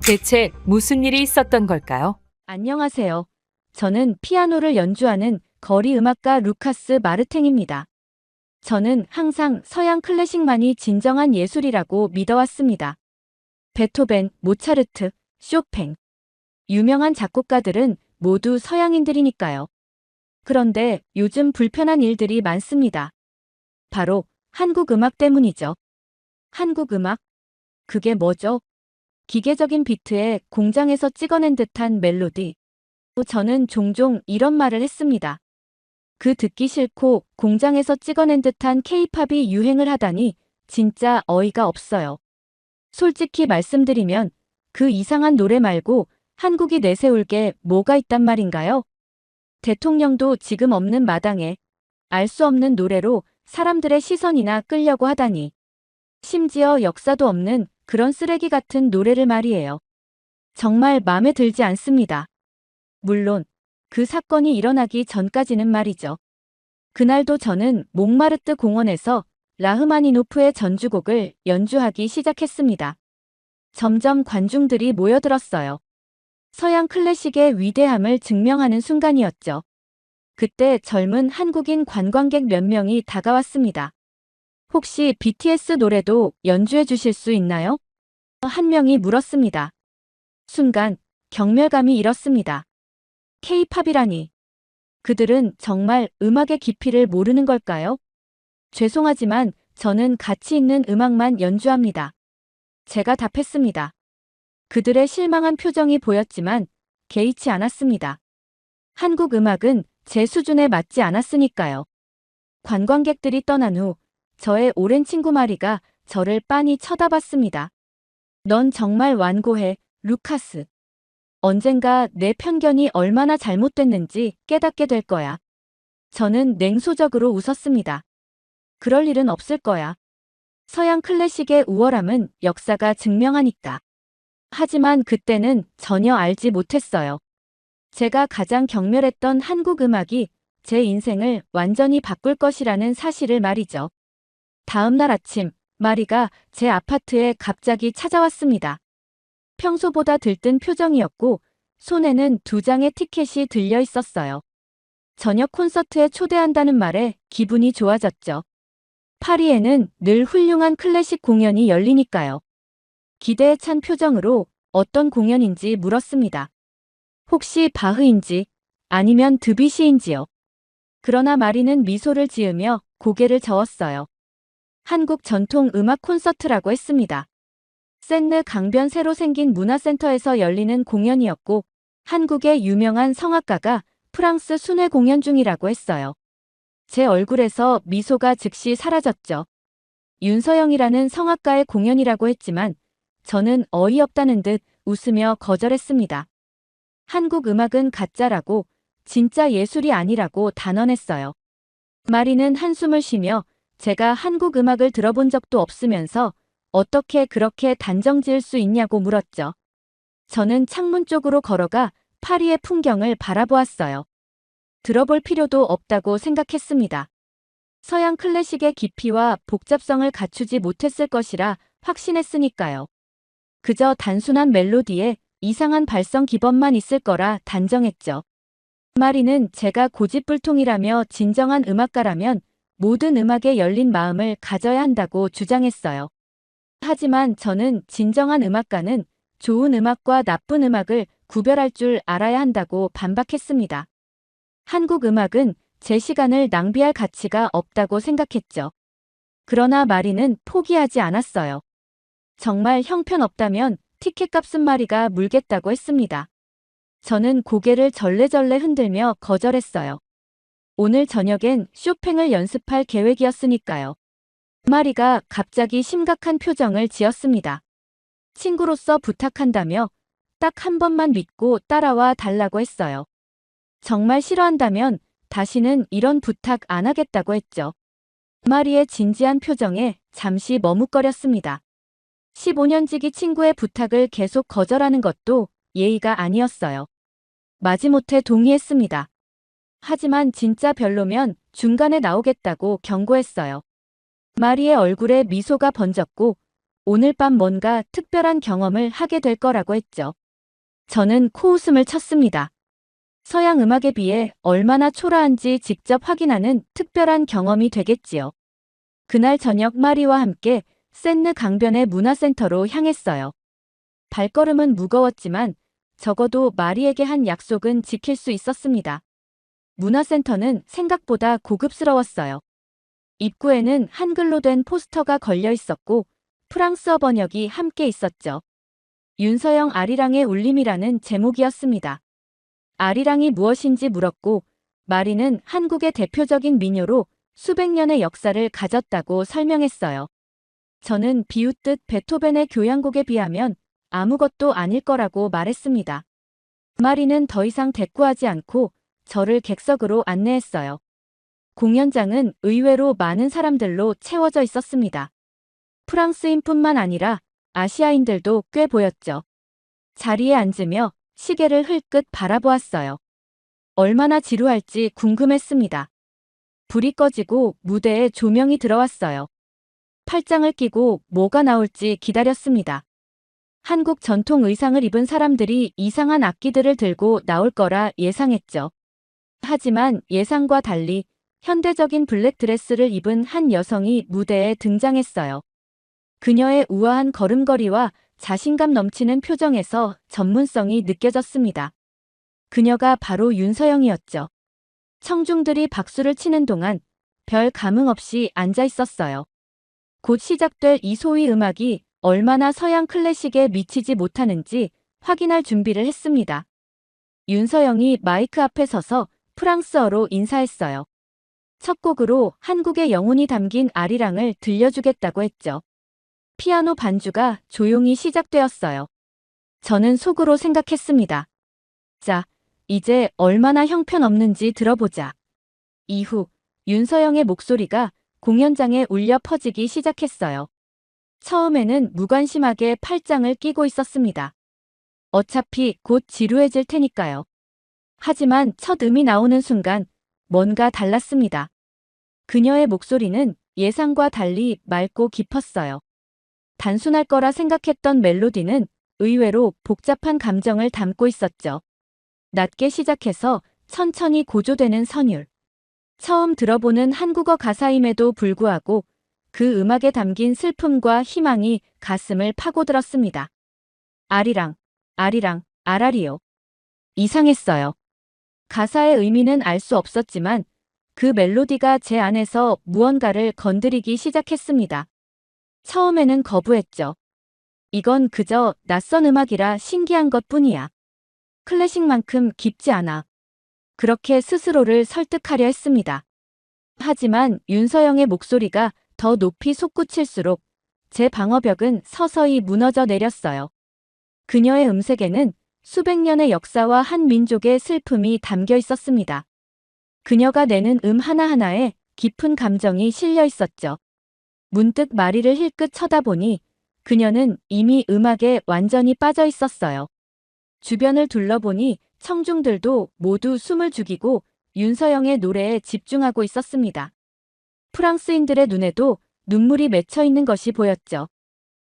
대체 무슨 일이 있었던 걸까요? 안녕하세요. 저는 피아노를 연주하는 거리 음악가 루카스 마르탱입니다. 저는 항상 서양 클래식만이 진정한 예술이라고 믿어왔습니다. 베토벤, 모차르트, 쇼팽. 유명한 작곡가들은 모두 서양인들이니까요. 그런데 요즘 불편한 일들이 많습니다. 바로 한국 음악 때문이죠. 한국 음악? 그게 뭐죠? 기계적인 비트에 공장에서 찍어낸 듯한 멜로디. 저는 종종 이런 말을 했습니다. 그 듣기 싫고 공장에서 찍어낸 듯한 케이팝이 유행을 하다니 진짜 어이가 없어요. 솔직히 말씀드리면 그 이상한 노래 말고 한국이 내세울 게 뭐가 있단 말인가요? 대통령도 지금 없는 마당에 알 수 없는 노래로 사람들의 시선이나 끌려고 하다니. 심지어 역사도 없는 그런 쓰레기 같은 노래를 말이에요. 정말 마음에 들지 않습니다. 물론 그 사건이 일어나기 전까지는 말이죠. 그날도 저는 몽마르트 공원에서 라흐마니노프의 전주곡을 연주하기 시작했습니다. 점점 관중들이 모여들었어요. 서양 클래식의 위대함을 증명하는 순간이었죠. 그때 젊은 한국인 관광객 몇 명이 다가왔습니다. 혹시 BTS 노래도 연주해 주실 수 있나요? 한 명이 물었습니다. 순간 경멸감이 일었습니다. K-팝이라니. 그들은 정말 음악의 깊이를 모르는 걸까요? 죄송하지만 저는 가치 있는 음악만 연주합니다. 제가 답했습니다. 그들의 실망한 표정이 보였지만 개의치 않았습니다. 한국 음악은 제 수준에 맞지 않았으니까요. 관광객들이 떠난 후 저의 오랜 친구 마리가 저를 빤히 쳐다봤습니다. 넌 정말 완고해, 루카스. 언젠가 내 편견이 얼마나 잘못됐는지 깨닫게 될 거야. 저는 냉소적으로 웃었습니다. 그럴 일은 없을 거야. 서양 클래식의 우월함은 역사가 증명하니까. 하지만 그때는 전혀 알지 못했어요. 제가 가장 경멸했던 한국 음악이 제 인생을 완전히 바꿀 것이라는 사실을 말이죠. 다음 날 아침, 마리가 제 아파트에 갑자기 찾아왔습니다. 평소보다 들뜬 표정이었고 손에는 2장의 티켓이 들려 있었어요. 저녁 콘서트에 초대한다는 말에 기분이 좋아졌죠. 파리에는 늘 훌륭한 클래식 공연이 열리니까요. 기대에 찬 표정으로 어떤 공연인지 물었습니다. 혹시 바흐인지 아니면 드뷔시인지요. 그러나 마리는 미소를 지으며 고개를 저었어요. 한국 전통 음악 콘서트라고 했습니다. 센느 강변 새로 생긴 문화센터에서 열리는 공연이었고 한국의 유명한 성악가가 프랑스 순회 공연 중이라고 했어요. 제 얼굴에서 미소가 즉시 사라졌죠. 윤서영이라는 성악가의 공연이라고 했지만 저는 어이없다는 듯 웃으며 거절했습니다. 한국 음악은 가짜라고, 진짜 예술이 아니라고 단언했어요. 마리는 한숨을 쉬며 제가 한국 음악을 들어본 적도 없으면서 어떻게 그렇게 단정 지을 수 있냐고 물었죠. 저는 창문 쪽으로 걸어가 파리의 풍경을 바라보았어요. 들어볼 필요도 없다고 생각했습니다. 서양 클래식의 깊이와 복잡성을 갖추지 못했을 것이라 확신했으니까요. 그저 단순한 멜로디에 이상한 발성 기법만 있을 거라 단정했죠. 마리는 제가 고집불통이라며 진정한 음악가라면 모든 음악에 열린 마음을 가져야 한다고 주장했어요. 하지만 저는 진정한 음악가는 좋은 음악과 나쁜 음악을 구별할 줄 알아야 한다고 반박했습니다. 한국 음악은 제 시간을 낭비할 가치가 없다고 생각했죠. 그러나 마리는 포기하지 않았어요. 정말 형편없다면 티켓값은 마리가 물겠다고 했습니다. 저는 고개를 절레절레 흔들며 거절했어요. 오늘 저녁엔 쇼팽을 연습할 계획이었으니까요. 마리가 갑자기 심각한 표정을 지었습니다. 친구로서 부탁한다며 딱 한 번만 믿고 따라와 달라고 했어요. 정말 싫어한다면 다시는 이런 부탁 안 하겠다고 했죠. 마리의 진지한 표정에 잠시 머뭇거렸습니다. 15년지기 친구의 부탁을 계속 거절하는 것도 예의가 아니었어요. 마지못해 동의했습니다. 하지만 진짜 별로면 중간에 나오겠다고 경고했어요. 마리의 얼굴에 미소가 번졌고 오늘 밤 뭔가 특별한 경험을 하게 될 거라고 했죠. 저는 코웃음을 쳤습니다. 서양 음악에 비해 얼마나 초라한지 직접 확인하는 특별한 경험이 되겠지요. 그날 저녁 마리와 함께 센느 강변의 문화센터로 향했어요. 발걸음은 무거웠지만 적어도 마리에게 한 약속은 지킬 수 있었습니다. 문화센터는 생각보다 고급스러웠어요. 입구에는 한글로 된 포스터가 걸려 있었고 프랑스어 번역이 함께 있었죠. 윤서영 아리랑의 울림이라는 제목이었습니다. 아리랑이 무엇인지 물었고 마리는 한국의 대표적인 민요로 수백 년의 역사를 가졌다고 설명했어요. 저는 비웃듯 베토벤의 교향곡에 비하면 아무것도 아닐 거라고 말했습니다. 마리는 더 이상 대꾸하지 않고 저를 객석으로 안내했어요. 공연장은 의외로 많은 사람들로 채워져 있었습니다. 프랑스인뿐만 아니라 아시아인들도 꽤 보였죠. 자리에 앉으며 시계를 흘끗 바라보았어요. 얼마나 지루할지 궁금했습니다. 불이 꺼지고 무대에 조명이 들어왔어요. 팔짱을 끼고 뭐가 나올지 기다렸습니다. 한국 전통 의상을 입은 사람들이 이상한 악기들을 들고 나올 거라 예상했죠. 하지만 예상과 달리 현대적인 블랙 드레스를 입은 한 여성이 무대에 등장했어요. 그녀의 우아한 걸음걸이와 자신감 넘치는 표정에서 전문성이 느껴졌습니다. 그녀가 바로 윤서영이었죠. 청중들이 박수를 치는 동안 별 감흥 없이 앉아 있었어요. 곧 시작될 이 소위 음악이 얼마나 서양 클래식에 미치지 못하는지 확인할 준비를 했습니다. 윤서영이 마이크 앞에 서서 프랑스어로 인사했어요. 첫 곡으로 한국의 영혼이 담긴 아리랑을 들려주겠다고 했죠. 피아노 반주가 조용히 시작되었어요. 저는 속으로 생각했습니다. 자, 이제 얼마나 형편없는지 들어보자. 이후 윤서영의 목소리가 공연장에 울려 퍼지기 시작했어요. 처음에는 무관심하게 팔짱을 끼고 있었습니다. 어차피 곧 지루해질 테니까요. 하지만 첫 음이 나오는 순간 뭔가 달랐습니다. 그녀의 목소리는 예상과 달리 맑고 깊었어요. 단순할 거라 생각했던 멜로디는 의외로 복잡한 감정을 담고 있었죠. 낮게 시작해서 천천히 고조되는 선율. 처음 들어보는 한국어 가사임에도 불구하고 그 음악에 담긴 슬픔과 희망이 가슴을 파고들었습니다. 아리랑, 아리랑, 아라리요. 이상했어요. 가사의 의미는 알 수 없었지만 그 멜로디가 제 안에서 무언가를 건드리기 시작했습니다. 처음에는 거부했죠. 이건 그저 낯선 음악이라 신기한 것뿐이야. 클래식만큼 깊지 않아. 그렇게 스스로를 설득하려 했습니다. 하지만 윤서영의 목소리가 더 높이 솟구칠수록 제 방어벽은 서서히 무너져 내렸어요. 그녀의 음색에는 수백 년의 역사와 한 민족의 슬픔이 담겨 있었습니다. 그녀가 내는 하나하나에 깊은 감정이 실려 있었죠. 문득 마리를 힐끗 쳐다보니 그녀는 이미 음악에 완전히 빠져 있었어요. 주변을 둘러보니 청중들도 모두 숨을 죽이고 윤서영의 노래에 집중하고 있었습니다. 프랑스인들의 눈에도 눈물이 맺혀 있는 것이 보였죠.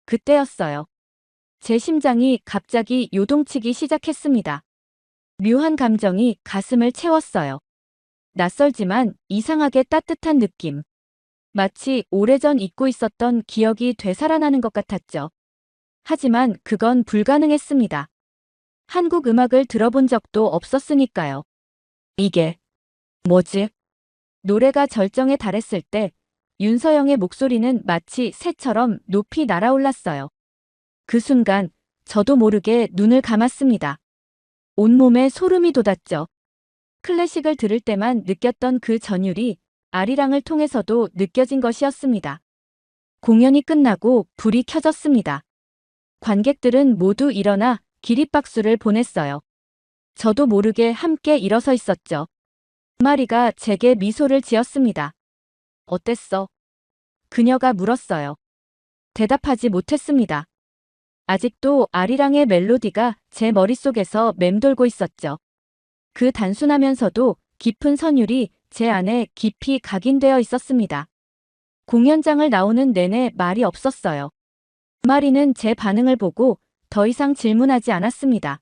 그때였어요. 제 심장이 갑자기 요동치기 시작했습니다. 묘한 감정이 가슴을 채웠어요. 낯설지만 이상하게 따뜻한 느낌. 마치 오래전 잊고 있었던 기억이 되살아나는 것 같았죠. 하지만 그건 불가능했습니다. 한국 음악을 들어본 적도 없었으니까요. 이게 뭐지? 노래가 절정에 달했을 때 윤서영의 목소리는 마치 새처럼 높이 날아올랐어요. 그 순간 저도 모르게 눈을 감았습니다. 온몸에 소름이 돋았죠. 클래식을 들을 때만 느꼈던 그 전율이 아리랑을 통해서도 느껴진 것이었습니다. 공연이 끝나고 불이 켜졌습니다. 관객들은 모두 일어나 기립박수를 보냈어요. 저도 모르게 함께 일어서 있었죠. 마리가 제게 미소를 지었습니다. 어땠어? 그녀가 물었어요. 대답하지 못했습니다. 아직도 아리랑의 멜로디가 제 머릿속에서 맴돌고 있었죠. 그 단순하면서도 깊은 선율이 제 안에 깊이 각인되어 있었습니다. 공연장을 나오는 내내 말이 없었어요. 마리는 제 반응을 보고 더 이상 질문하지 않았습니다.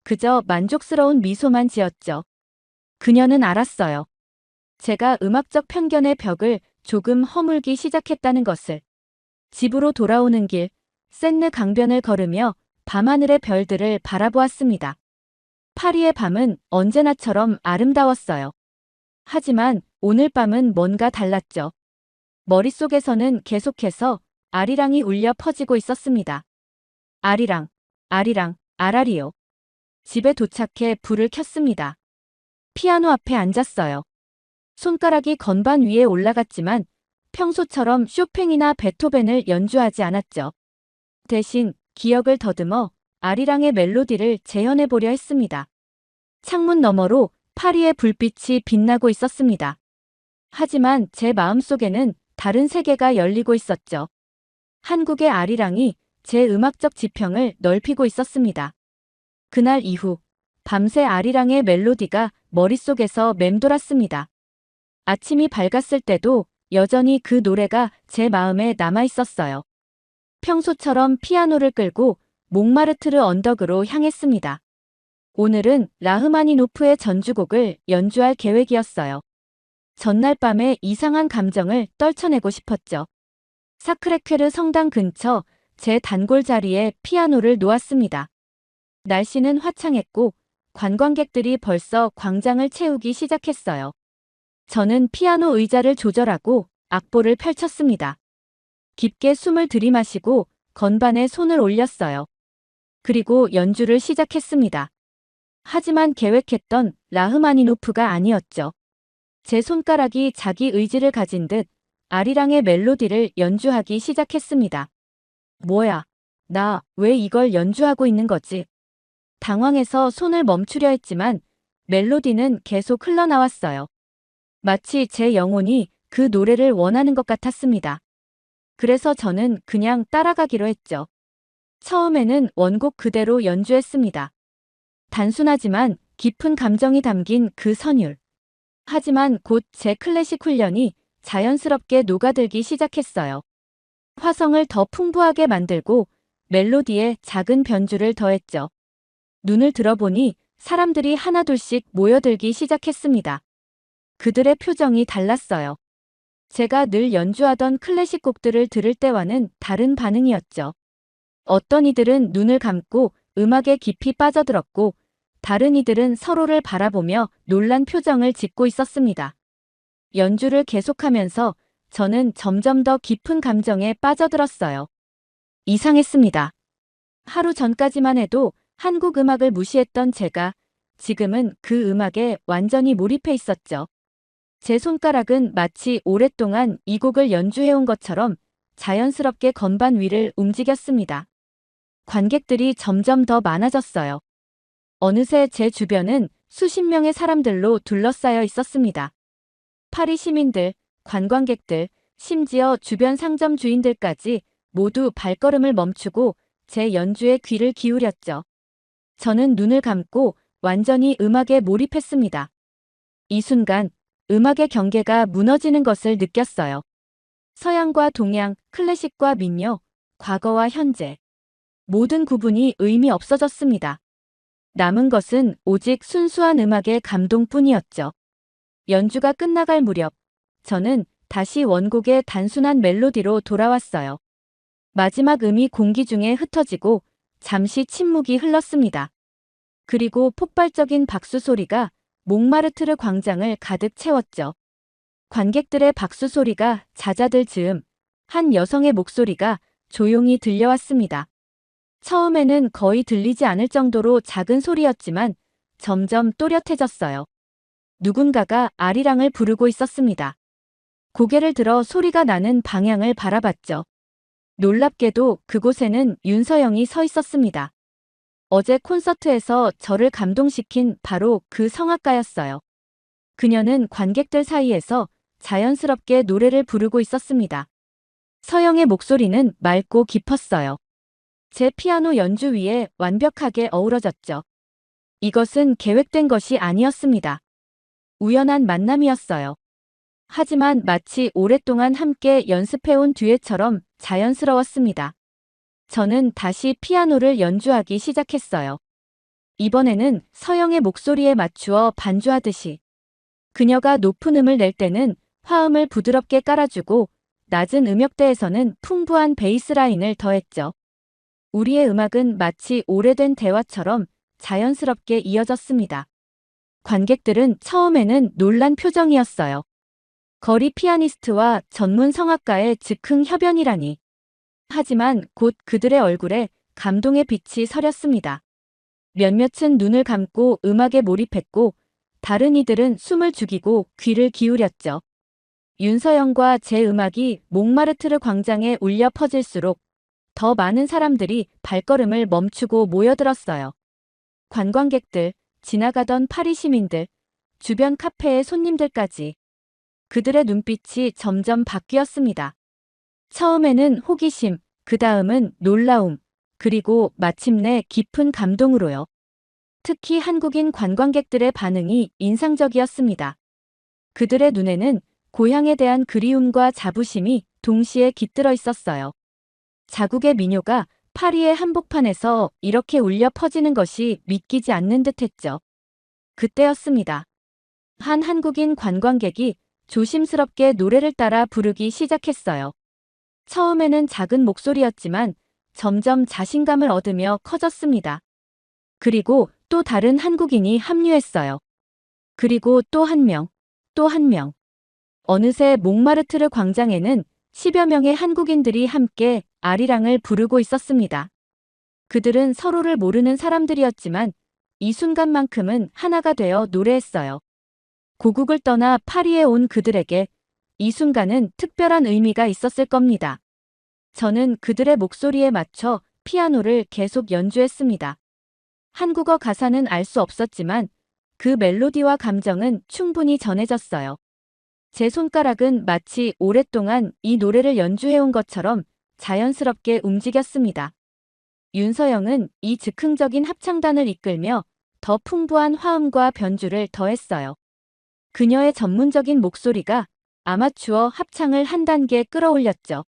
그저 만족스러운 미소만 지었죠. 그녀는 알았어요. 제가 음악적 편견의 벽을 조금 허물기 시작했다는 것을. 집으로 돌아오는 길, 센느 강변을 걸으며 밤하늘의 별들을 바라보았습니다. 파리의 밤은 언제나처럼 아름다웠어요. 하지만 오늘 밤은 뭔가 달랐죠. 머릿속에서는 계속해서 아리랑이 울려 퍼지고 있었습니다. 아리랑, 아리랑, 아라리요. 집에 도착해 불을 켰습니다. 피아노 앞에 앉았어요. 손가락이 건반 위에 올라갔지만 평소처럼 쇼팽이나 베토벤을 연주하지 않았죠. 대신 기억을 더듬어 아리랑의 멜로디를 재현해 보려 했습니다. 창문 너머로 파리의 불빛이 빛나고 있었습니다. 하지만 제 마음속에는 다른 세계가 열리고 있었죠. 한국의 아리랑이 제 음악적 지평을 넓히고 있었습니다. 그날 이후 밤새 아리랑의 멜로디가 머릿속에서 맴돌았습니다. 아침이 밝았을 때도 여전히 그 노래가 제 마음에 남아 있었어요. 평소처럼 피아노를 끌고 몽마르트르 언덕으로 향했습니다. 오늘은 라흐마니노프의 전주곡을 연주할 계획이었어요. 전날 밤의 이상한 감정을 떨쳐내고 싶었죠. 사크레퀘르 성당 근처 제 단골 자리에 피아노를 놓았습니다. 날씨는 화창했고 관광객들이 벌써 광장을 채우기 시작했어요. 저는 피아노 의자를 조절하고 악보를 펼쳤습니다. 깊게 숨을 들이마시고 건반에 손을 올렸어요. 그리고 연주를 시작했습니다. 하지만 계획했던 라흐마니노프가 아니었죠. 제 손가락이 자기 의지를 가진 듯 아리랑의 멜로디를 연주하기 시작했습니다. 뭐야? 나 왜 이걸 연주하고 있는 거지? 당황해서 손을 멈추려 했지만 멜로디는 계속 흘러나왔어요. 마치 제 영혼이 그 노래를 원하는 것 같았습니다. 그래서 저는 그냥 따라가기로 했죠. 처음에는 원곡 그대로 연주했습니다. 단순하지만 깊은 감정이 담긴 그 선율. 하지만 곧 제 클래식 훈련이 자연스럽게 녹아들기 시작했어요. 화성을 더 풍부하게 만들고 멜로디에 작은 변주를 더했죠. 눈을 들어보니 사람들이 하나둘씩 모여들기 시작했습니다. 그들의 표정이 달랐어요. 제가 늘 연주하던 클래식 곡들을 들을 때와는 다른 반응이었죠. 어떤 이들은 눈을 감고 음악에 깊이 빠져들었고, 다른 이들은 서로를 바라보며 놀란 표정을 짓고 있었습니다. 연주를 계속하면서 저는 점점 더 깊은 감정에 빠져들었어요. 이상했습니다. 하루 전까지만 해도 한국 음악을 무시했던 제가 지금은 그 음악에 완전히 몰입해 있었죠. 제 손가락은 마치 오랫동안 이 곡을 연주해온 것처럼 자연스럽게 건반 위를 움직였습니다. 관객들이 점점 더 많아졌어요. 어느새 제 주변은 수십 명의 사람들로 둘러싸여 있었습니다. 파리 시민들, 관광객들, 심지어 주변 상점 주인들까지 모두 발걸음을 멈추고 제 연주에 귀를 기울였죠. 저는 눈을 감고 완전히 음악에 몰입했습니다. 이 순간 음악의 경계가 무너지는 것을 느꼈어요. 서양과 동양, 클래식과 민요, 과거와 현재. 모든 구분이 의미 없어졌습니다. 남은 것은 오직 순수한 음악의 감동뿐이었죠. 연주가 끝나갈 무렵, 저는 다시 원곡의 단순한 멜로디로 돌아왔어요. 마지막 음이 공기 중에 흩어지고 잠시 침묵이 흘렀습니다. 그리고 폭발적인 박수 소리가 몽마르트르 광장을 가득 채웠죠. 관객들의 박수 소리가 잦아들 즈음 한 여성의 목소리가 조용히 들려왔습니다. 처음에는 거의 들리지 않을 정도로 작은 소리였지만 점점 또렷해졌어요. 누군가가 아리랑을 부르고 있었습니다. 고개를 들어 소리가 나는 방향을 바라봤죠. 놀랍게도 그곳에는 윤서영이 서 있었습니다. 어제 콘서트에서 저를 감동시킨 바로 그 성악가였어요. 그녀는 관객들 사이에서 자연스럽게 노래를 부르고 있었습니다. 서영의 목소리는 맑고 깊었어요. 제 피아노 연주 위에 완벽하게 어우러졌죠. 이것은 계획된 것이 아니었습니다. 우연한 만남이었어요. 하지만 마치 오랫동안 함께 연습해온 듀엣처럼 자연스러웠습니다. 저는 다시 피아노를 연주하기 시작했어요. 이번에는 서영의 목소리에 맞추어 반주하듯이. 그녀가 높은 음을 낼 때는 화음을 부드럽게 깔아주고 낮은 음역대에서는 풍부한 베이스 라인을 더했죠. 우리의 음악은 마치 오래된 대화처럼 자연스럽게 이어졌습니다. 관객들은 처음에는 놀란 표정이었어요. 거리 피아니스트와 전문 성악가의 즉흥 협연이라니. 하지만 곧 그들의 얼굴에 감동의 빛이 서렸습니다. 몇몇은 눈을 감고 음악에 몰입했고 다른 이들은 숨을 죽이고 귀를 기울였죠. 윤서영과 제 음악이 몽마르트르 광장에 울려 퍼질수록 더 많은 사람들이 발걸음을 멈추고 모여들었어요. 관광객들, 지나가던 파리 시민들, 주변 카페의 손님들까지. 그들의 눈빛이 점점 바뀌었습니다. 처음에는 호기심, 그 다음은 놀라움, 그리고 마침내 깊은 감동으로요. 특히 한국인 관광객들의 반응이 인상적이었습니다. 그들의 눈에는 고향에 대한 그리움과 자부심이 동시에 깃들어 있었어요. 자국의 민요가 파리의 한복판에서 이렇게 울려 퍼지는 것이 믿기지 않는 듯했죠. 그때였습니다. 한 한국인 관광객이 조심스럽게 노래를 따라 부르기 시작했어요. 처음에는 작은 목소리였지만 점점 자신감을 얻으며 커졌습니다. 그리고 또 다른 한국인이 합류했어요. 그리고 또 한 명, 또 한 명. 어느새 몽마르트르 광장에는 10여 명의 한국인들이 함께 아리랑을 부르고 있었습니다. 그들은 서로를 모르는 사람들이었지만 이 순간만큼은 하나가 되어 노래했어요. 고국을 떠나 파리에 온 그들에게 이 순간은 특별한 의미가 있었을 겁니다. 저는 그들의 목소리에 맞춰 피아노를 계속 연주했습니다. 한국어 가사는 알 수 없었지만 그 멜로디와 감정은 충분히 전해졌어요. 제 손가락은 마치 오랫동안 이 노래를 연주해온 것처럼 자연스럽게 움직였습니다. 윤서영은 이 즉흥적인 합창단을 이끌며 더 풍부한 화음과 변주를 더했어요. 그녀의 전문적인 목소리가 아마추어 합창을 한 단계 끌어올렸죠.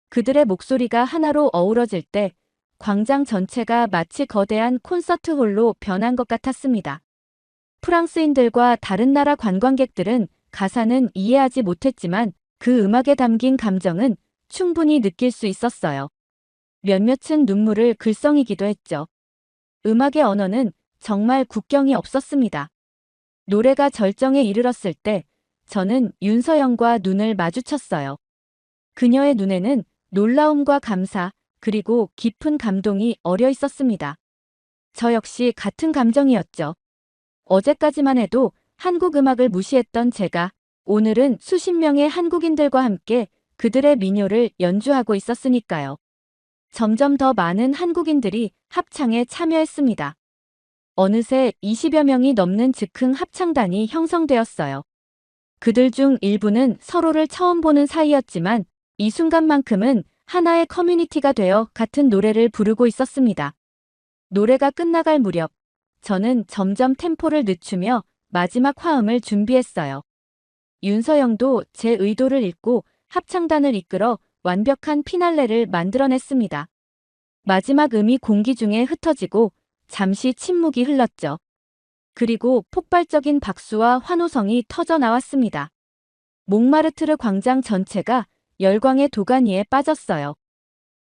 그들의 목소리가 하나로 어우러질 때 광장 전체가 마치 거대한 콘서트홀로 변한 것 같았습니다. 프랑스인들과 다른 나라 관광객들은 가사는 이해하지 못했지만 그 음악에 담긴 감정은 충분히 느낄 수 있었어요. 몇몇은 눈물을 글썽이기도 했죠. 음악의 언어는 정말 국경이 없었습니다. 노래가 절정에 이르렀을 때 저는 윤서영과 눈을 마주쳤어요. 그녀의 눈에는 놀라움과 감사, 그리고 깊은 감동이 어려 있었습니다. 저 역시 같은 감정이었죠. 어제까지만 해도 한국 음악을 무시했던 제가 오늘은 수십 명의 한국인들과 함께 그들의 민요를 연주하고 있었으니까요. 점점 더 많은 한국인들이 합창에 참여했습니다. 어느새 20여 명이 넘는 즉흥 합창단이 형성되었어요. 그들 중 일부는 서로를 처음 보는 사이였지만 이 순간만큼은 하나의 커뮤니티가 되어 같은 노래를 부르고 있었습니다. 노래가 끝나갈 무렵 저는 점점 템포를 늦추며 마지막 화음을 준비했어요. 윤서영도 제 의도를 읽고 합창단을 이끌어 완벽한 피날레를 만들어냈습니다. 마지막 음이 공기 중에 흩어지고 잠시 침묵이 흘렀죠. 그리고 폭발적인 박수와 환호성이 터져 나왔습니다. 몽마르트르 광장 전체가 열광의 도가니에 빠졌어요.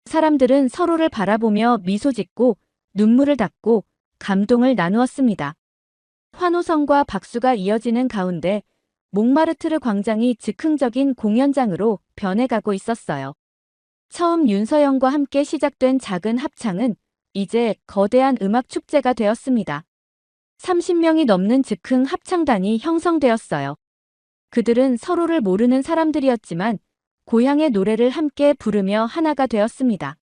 사람들은 서로를 바라보며 미소 짓고 눈물을 닦고 감동을 나누었습니다. 환호성과 박수가 이어지는 가운데 몽마르트르 광장이 즉흥적인 공연장으로 변해가고 있었어요. 처음 윤서영과 함께 시작된 작은 합창은 이제 거대한 음악 축제가 되었습니다. 30명이 넘는 즉흥 합창단이 형성되었어요. 그들은 서로를 모르는 사람들이었지만 고향의 노래를 함께 부르며 하나가 되었습니다.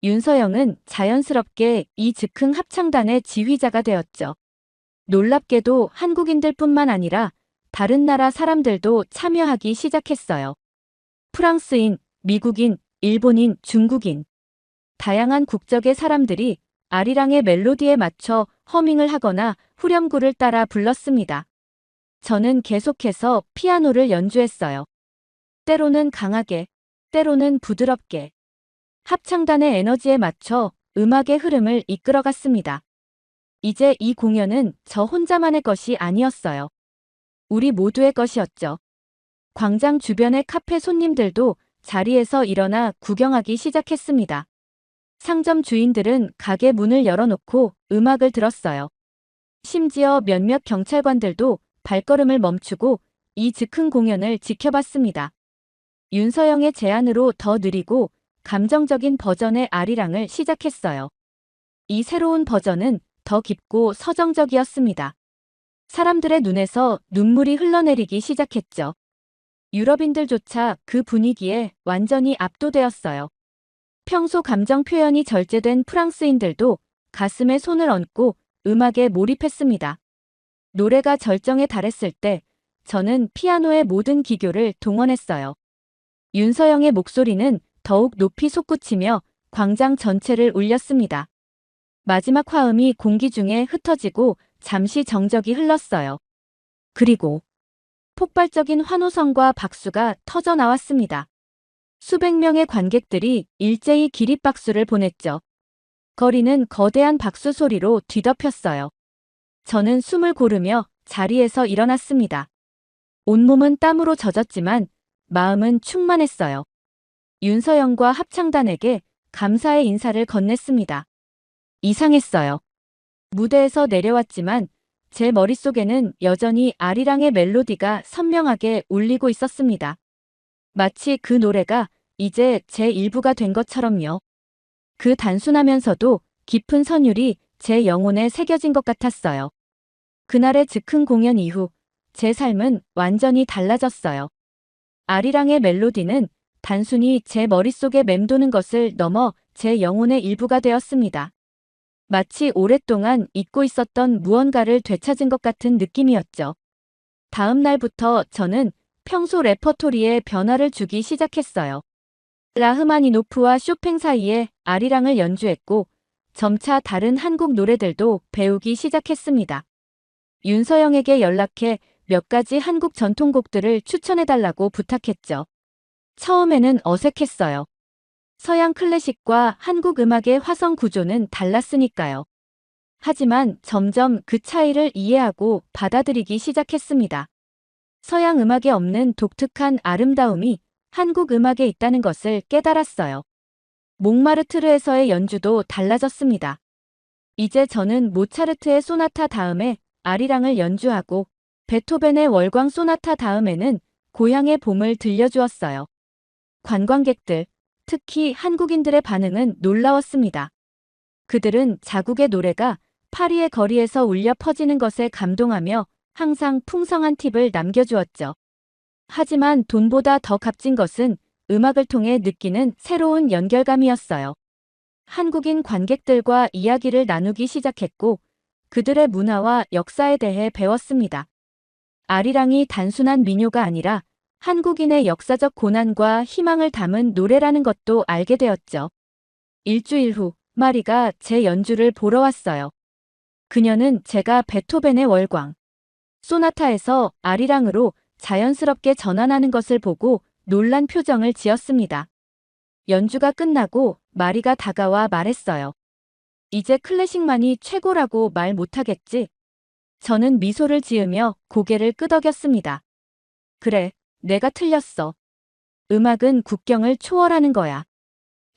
윤서영은 자연스럽게 이 즉흥 합창단의 지휘자가 되었죠. 놀랍게도 한국인들뿐만 아니라 다른 나라 사람들도 참여하기 시작했어요. 프랑스인, 미국인, 일본인, 중국인. 다양한 국적의 사람들이 아리랑의 멜로디에 맞춰 허밍을 하거나 후렴구를 따라 불렀습니다. 저는 계속해서 피아노를 연주했어요. 때로는 강하게, 때로는 부드럽게. 합창단의 에너지에 맞춰 음악의 흐름을 이끌어갔습니다. 이제 이 공연은 저 혼자만의 것이 아니었어요. 우리 모두의 것이었죠. 광장 주변의 카페 손님들도 자리에서 일어나 구경하기 시작했습니다. 상점 주인들은 가게 문을 열어놓고 음악을 들었어요. 심지어 몇몇 경찰관들도 발걸음을 멈추고 이 즉흥 공연을 지켜봤습니다. 윤서영의 제안으로 더 느리고 감정적인 버전의 아리랑을 시작했어요. 이 새로운 버전은 더 깊고 서정적이었습니다. 사람들의 눈에서 눈물이 흘러내리기 시작했죠. 유럽인들조차 그 분위기에 완전히 압도되었어요. 평소 감정 표현이 절제된 프랑스인들도 가슴에 손을 얹고 음악에 몰입했습니다. 노래가 절정에 달했을 때 저는 피아노의 모든 기교를 동원했어요. 윤서영의 목소리는 더욱 높이 솟구치며 광장 전체를 울렸습니다. 마지막 화음이 공기 중에 흩어지고 잠시 정적이 흘렀어요. 그리고 폭발적인 환호성과 박수가 터져 나왔습니다. 수백 명의 관객들이 일제히 기립박수를 보냈죠. 거리는 거대한 박수 소리로 뒤덮였어요. 저는 숨을 고르며 자리에서 일어났습니다. 온몸은 땀으로 젖었지만 마음은 충만했어요. 윤서영과 합창단에게 감사의 인사를 건넸습니다. 이상했어요. 무대에서 내려왔지만 제 머릿속에는 여전히 아리랑의 멜로디가 선명하게 울리고 있었습니다. 마치 그 노래가 이제 제 일부가 된 것처럼요. 그 단순하면서도 깊은 선율이 제 영혼에 새겨진 것 같았어요. 그날의 즉흥 공연 이후 제 삶은 완전히 달라졌어요. 아리랑의 멜로디는 단순히 제 머릿속에 맴도는 것을 넘어 제 영혼의 일부가 되었습니다. 마치 오랫동안 잊고 있었던 무언가를 되찾은 것 같은 느낌이었죠. 다음 날부터 저는 평소 레퍼토리에 변화를 주기 시작했어요. 라흐마니노프와 쇼팽 사이에 아리랑을 연주했고 점차 다른 한국 노래들도 배우기 시작했습니다. 윤서영에게 연락해 몇 가지 한국 전통곡들을 추천해달라고 부탁했죠. 처음에는 어색했어요. 서양 클래식과 한국 음악의 화성 구조는 달랐으니까요. 하지만 점점 그 차이를 이해하고 받아들이기 시작했습니다. 서양 음악에 없는 독특한 아름다움이 한국 음악에 있다는 것을 깨달았어요. 몽마르트르에서의 연주도 달라졌습니다. 이제 저는 모차르트의 소나타 다음에 아리랑을 연주하고 베토벤의 월광 소나타 다음에는 고향의 봄을 들려주었어요. 관광객들, 특히 한국인들의 반응은 놀라웠습니다. 그들은 자국의 노래가 파리의 거리에서 울려 퍼지는 것에 감동하며 항상 풍성한 팁을 남겨주었죠. 하지만 돈보다 더 값진 것은 음악을 통해 느끼는 새로운 연결감이었어요. 한국인 관객들과 이야기를 나누기 시작했고 그들의 문화와 역사에 대해 배웠습니다. 아리랑이 단순한 민요가 아니라 한국인의 역사적 고난과 희망을 담은 노래라는 것도 알게 되었죠. 일주일 후 마리가 제 연주를 보러 왔어요. 그녀는 제가 베토벤의 월광 소나타에서 아리랑으로 자연스럽게 전환하는 것을 보고 놀란 표정을 지었습니다. 연주가 끝나고 마리가 다가와 말했어요. 이제 클래식만이 최고라고 말 못하겠지? 저는 미소를 지으며 고개를 끄덕였습니다. 그래, 내가 틀렸어. 음악은 국경을 초월하는 거야.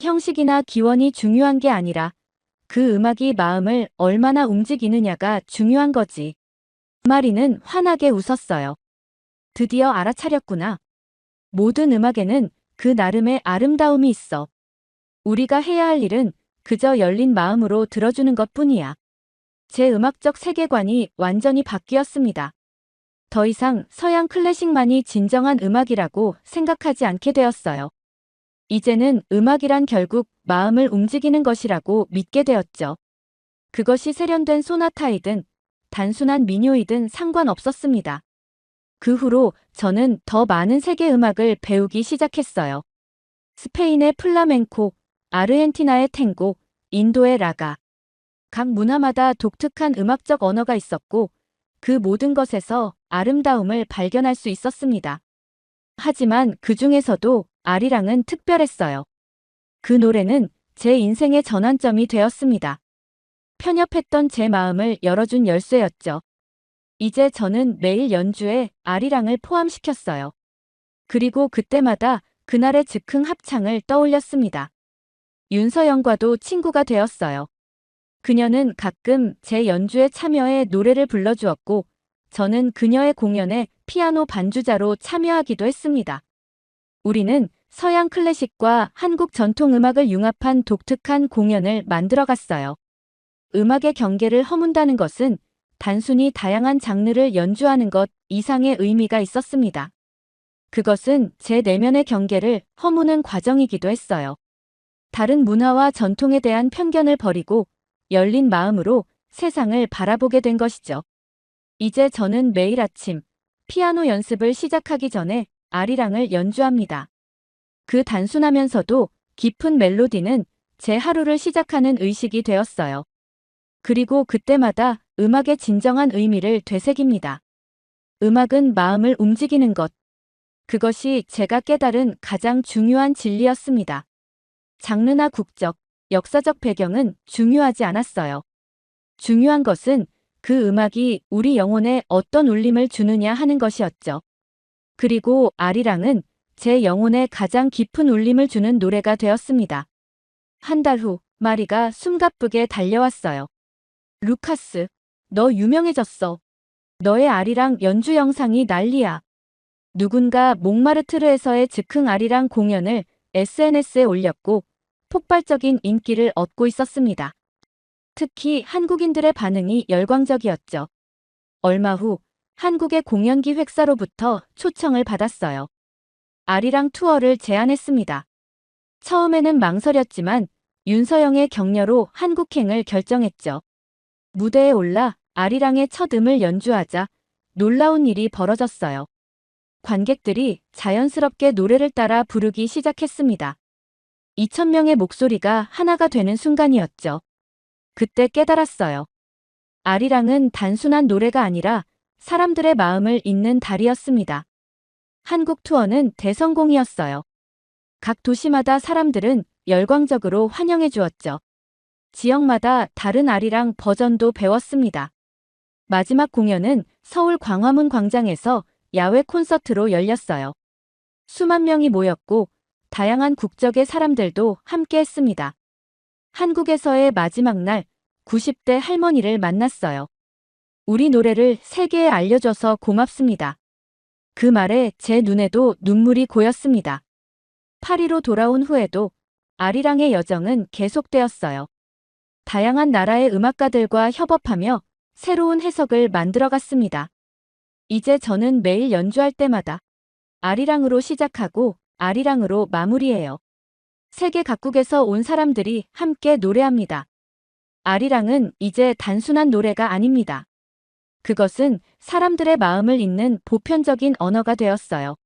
형식이나 기원이 중요한 게 아니라 그 음악이 마음을 얼마나 움직이느냐가 중요한 거지. 마리는 환하게 웃었어요. 드디어 알아차렸구나. 모든 음악에는 그 나름의 아름다움이 있어. 우리가 해야 할 일은 그저 열린 마음으로 들어주는 것뿐이야. 제 음악적 세계관이 완전히 바뀌었습니다. 더 이상 서양 클래식만이 진정한 음악이라고 생각하지 않게 되었어요. 이제는 음악이란 결국 마음을 움직이는 것이라고 믿게 되었죠. 그것이 세련된 소나타이든 단순한 민요이든 상관없었습니다. 그 후로 저는 더 많은 세계 음악을 배우기 시작했어요. 스페인의 플라멩코, 아르헨티나의 탱고, 인도의 라가. 각 문화마다 독특한 음악적 언어가 있었고 그 모든 것에서 아름다움을 발견할 수 있었습니다. 하지만 그 중에서도 아리랑은 특별했어요. 그 노래는 제 인생의 전환점이 되었습니다. 편협했던 제 마음을 열어준 열쇠였죠. 이제 저는 매일 연주에 아리랑을 포함시켰어요. 그리고 그때마다 그날의 즉흥 합창을 떠올렸습니다. 윤서영과도 친구가 되었어요. 그녀는 가끔 제 연주에 참여해 노래를 불러주었고 저는 그녀의 공연에 피아노 반주자로 참여하기도 했습니다. 우리는 서양 클래식과 한국 전통음악을 융합한 독특한 공연을 만들어갔어요. 음악의 경계를 허문다는 것은 단순히 다양한 장르를 연주하는 것 이상의 의미가 있었습니다. 그것은 제 내면의 경계를 허무는 과정이기도 했어요. 다른 문화와 전통에 대한 편견을 버리고 열린 마음으로 세상을 바라보게 된 것이죠. 이제 저는 매일 아침 피아노 연습을 시작하기 전에 아리랑을 연주합니다. 그 단순하면서도 깊은 멜로디는 제 하루를 시작하는 의식이 되었어요. 그리고 그때마다 음악의 진정한 의미를 되새깁니다. 음악은 마음을 움직이는 것. 그것이 제가 깨달은 가장 중요한 진리였습니다. 장르나 국적, 역사적 배경은 중요하지 않았어요. 중요한 것은 그 음악이 우리 영혼에 어떤 울림을 주느냐 하는 것이었죠. 그리고 아리랑은 제 영혼에 가장 깊은 울림을 주는 노래가 되었습니다. 한 달 후 마리가 숨가쁘게 달려왔어요. 루카스, 너 유명해졌어. 너의 아리랑 연주 영상이 난리야. 누군가 몽마르트르에서의 즉흥 아리랑 공연을 SNS에 올렸고 폭발적인 인기를 얻고 있었습니다. 특히 한국인들의 반응이 열광적이었죠. 얼마 후 한국의 공연기획사로부터 초청을 받았어요. 아리랑 투어를 제안했습니다. 처음에는 망설였지만 윤서영의 격려로 한국행을 결정했죠. 무대에 올라 아리랑의 첫 음을 연주하자 놀라운 일이 벌어졌어요. 관객들이 자연스럽게 노래를 따라 부르기 시작했습니다. 2,000명의 목소리가 하나가 되는 순간이었죠. 그때 깨달았어요. 아리랑은 단순한 노래가 아니라 사람들의 마음을 잇는 달이었습니다. 한국 투어는 대성공이었어요. 각 도시마다 사람들은 열광적으로 환영해 주었죠. 지역마다 다른 아리랑 버전도 배웠습니다. 마지막 공연은 서울 광화문 광장에서 야외 콘서트로 열렸어요. 수만 명이 모였고 다양한 국적의 사람들도 함께 했습니다. 한국에서의 마지막 날 90대 할머니를 만났어요. 우리 노래를 세계에 알려줘서 고맙습니다. 그 말에 제 눈에도 눈물이 고였습니다. 파리로 돌아온 후에도 아리랑의 여정은 계속되었어요. 다양한 나라의 음악가들과 협업하며 새로운 해석을 만들어갔습니다. 이제 저는 매일 연주할 때마다 아리랑으로 시작하고 아리랑으로 마무리해요. 세계 각국에서 온 사람들이 함께 노래합니다. 아리랑은 이제 단순한 노래가 아닙니다. 그것은 사람들의 마음을 잇는 보편적인 언어가 되었어요.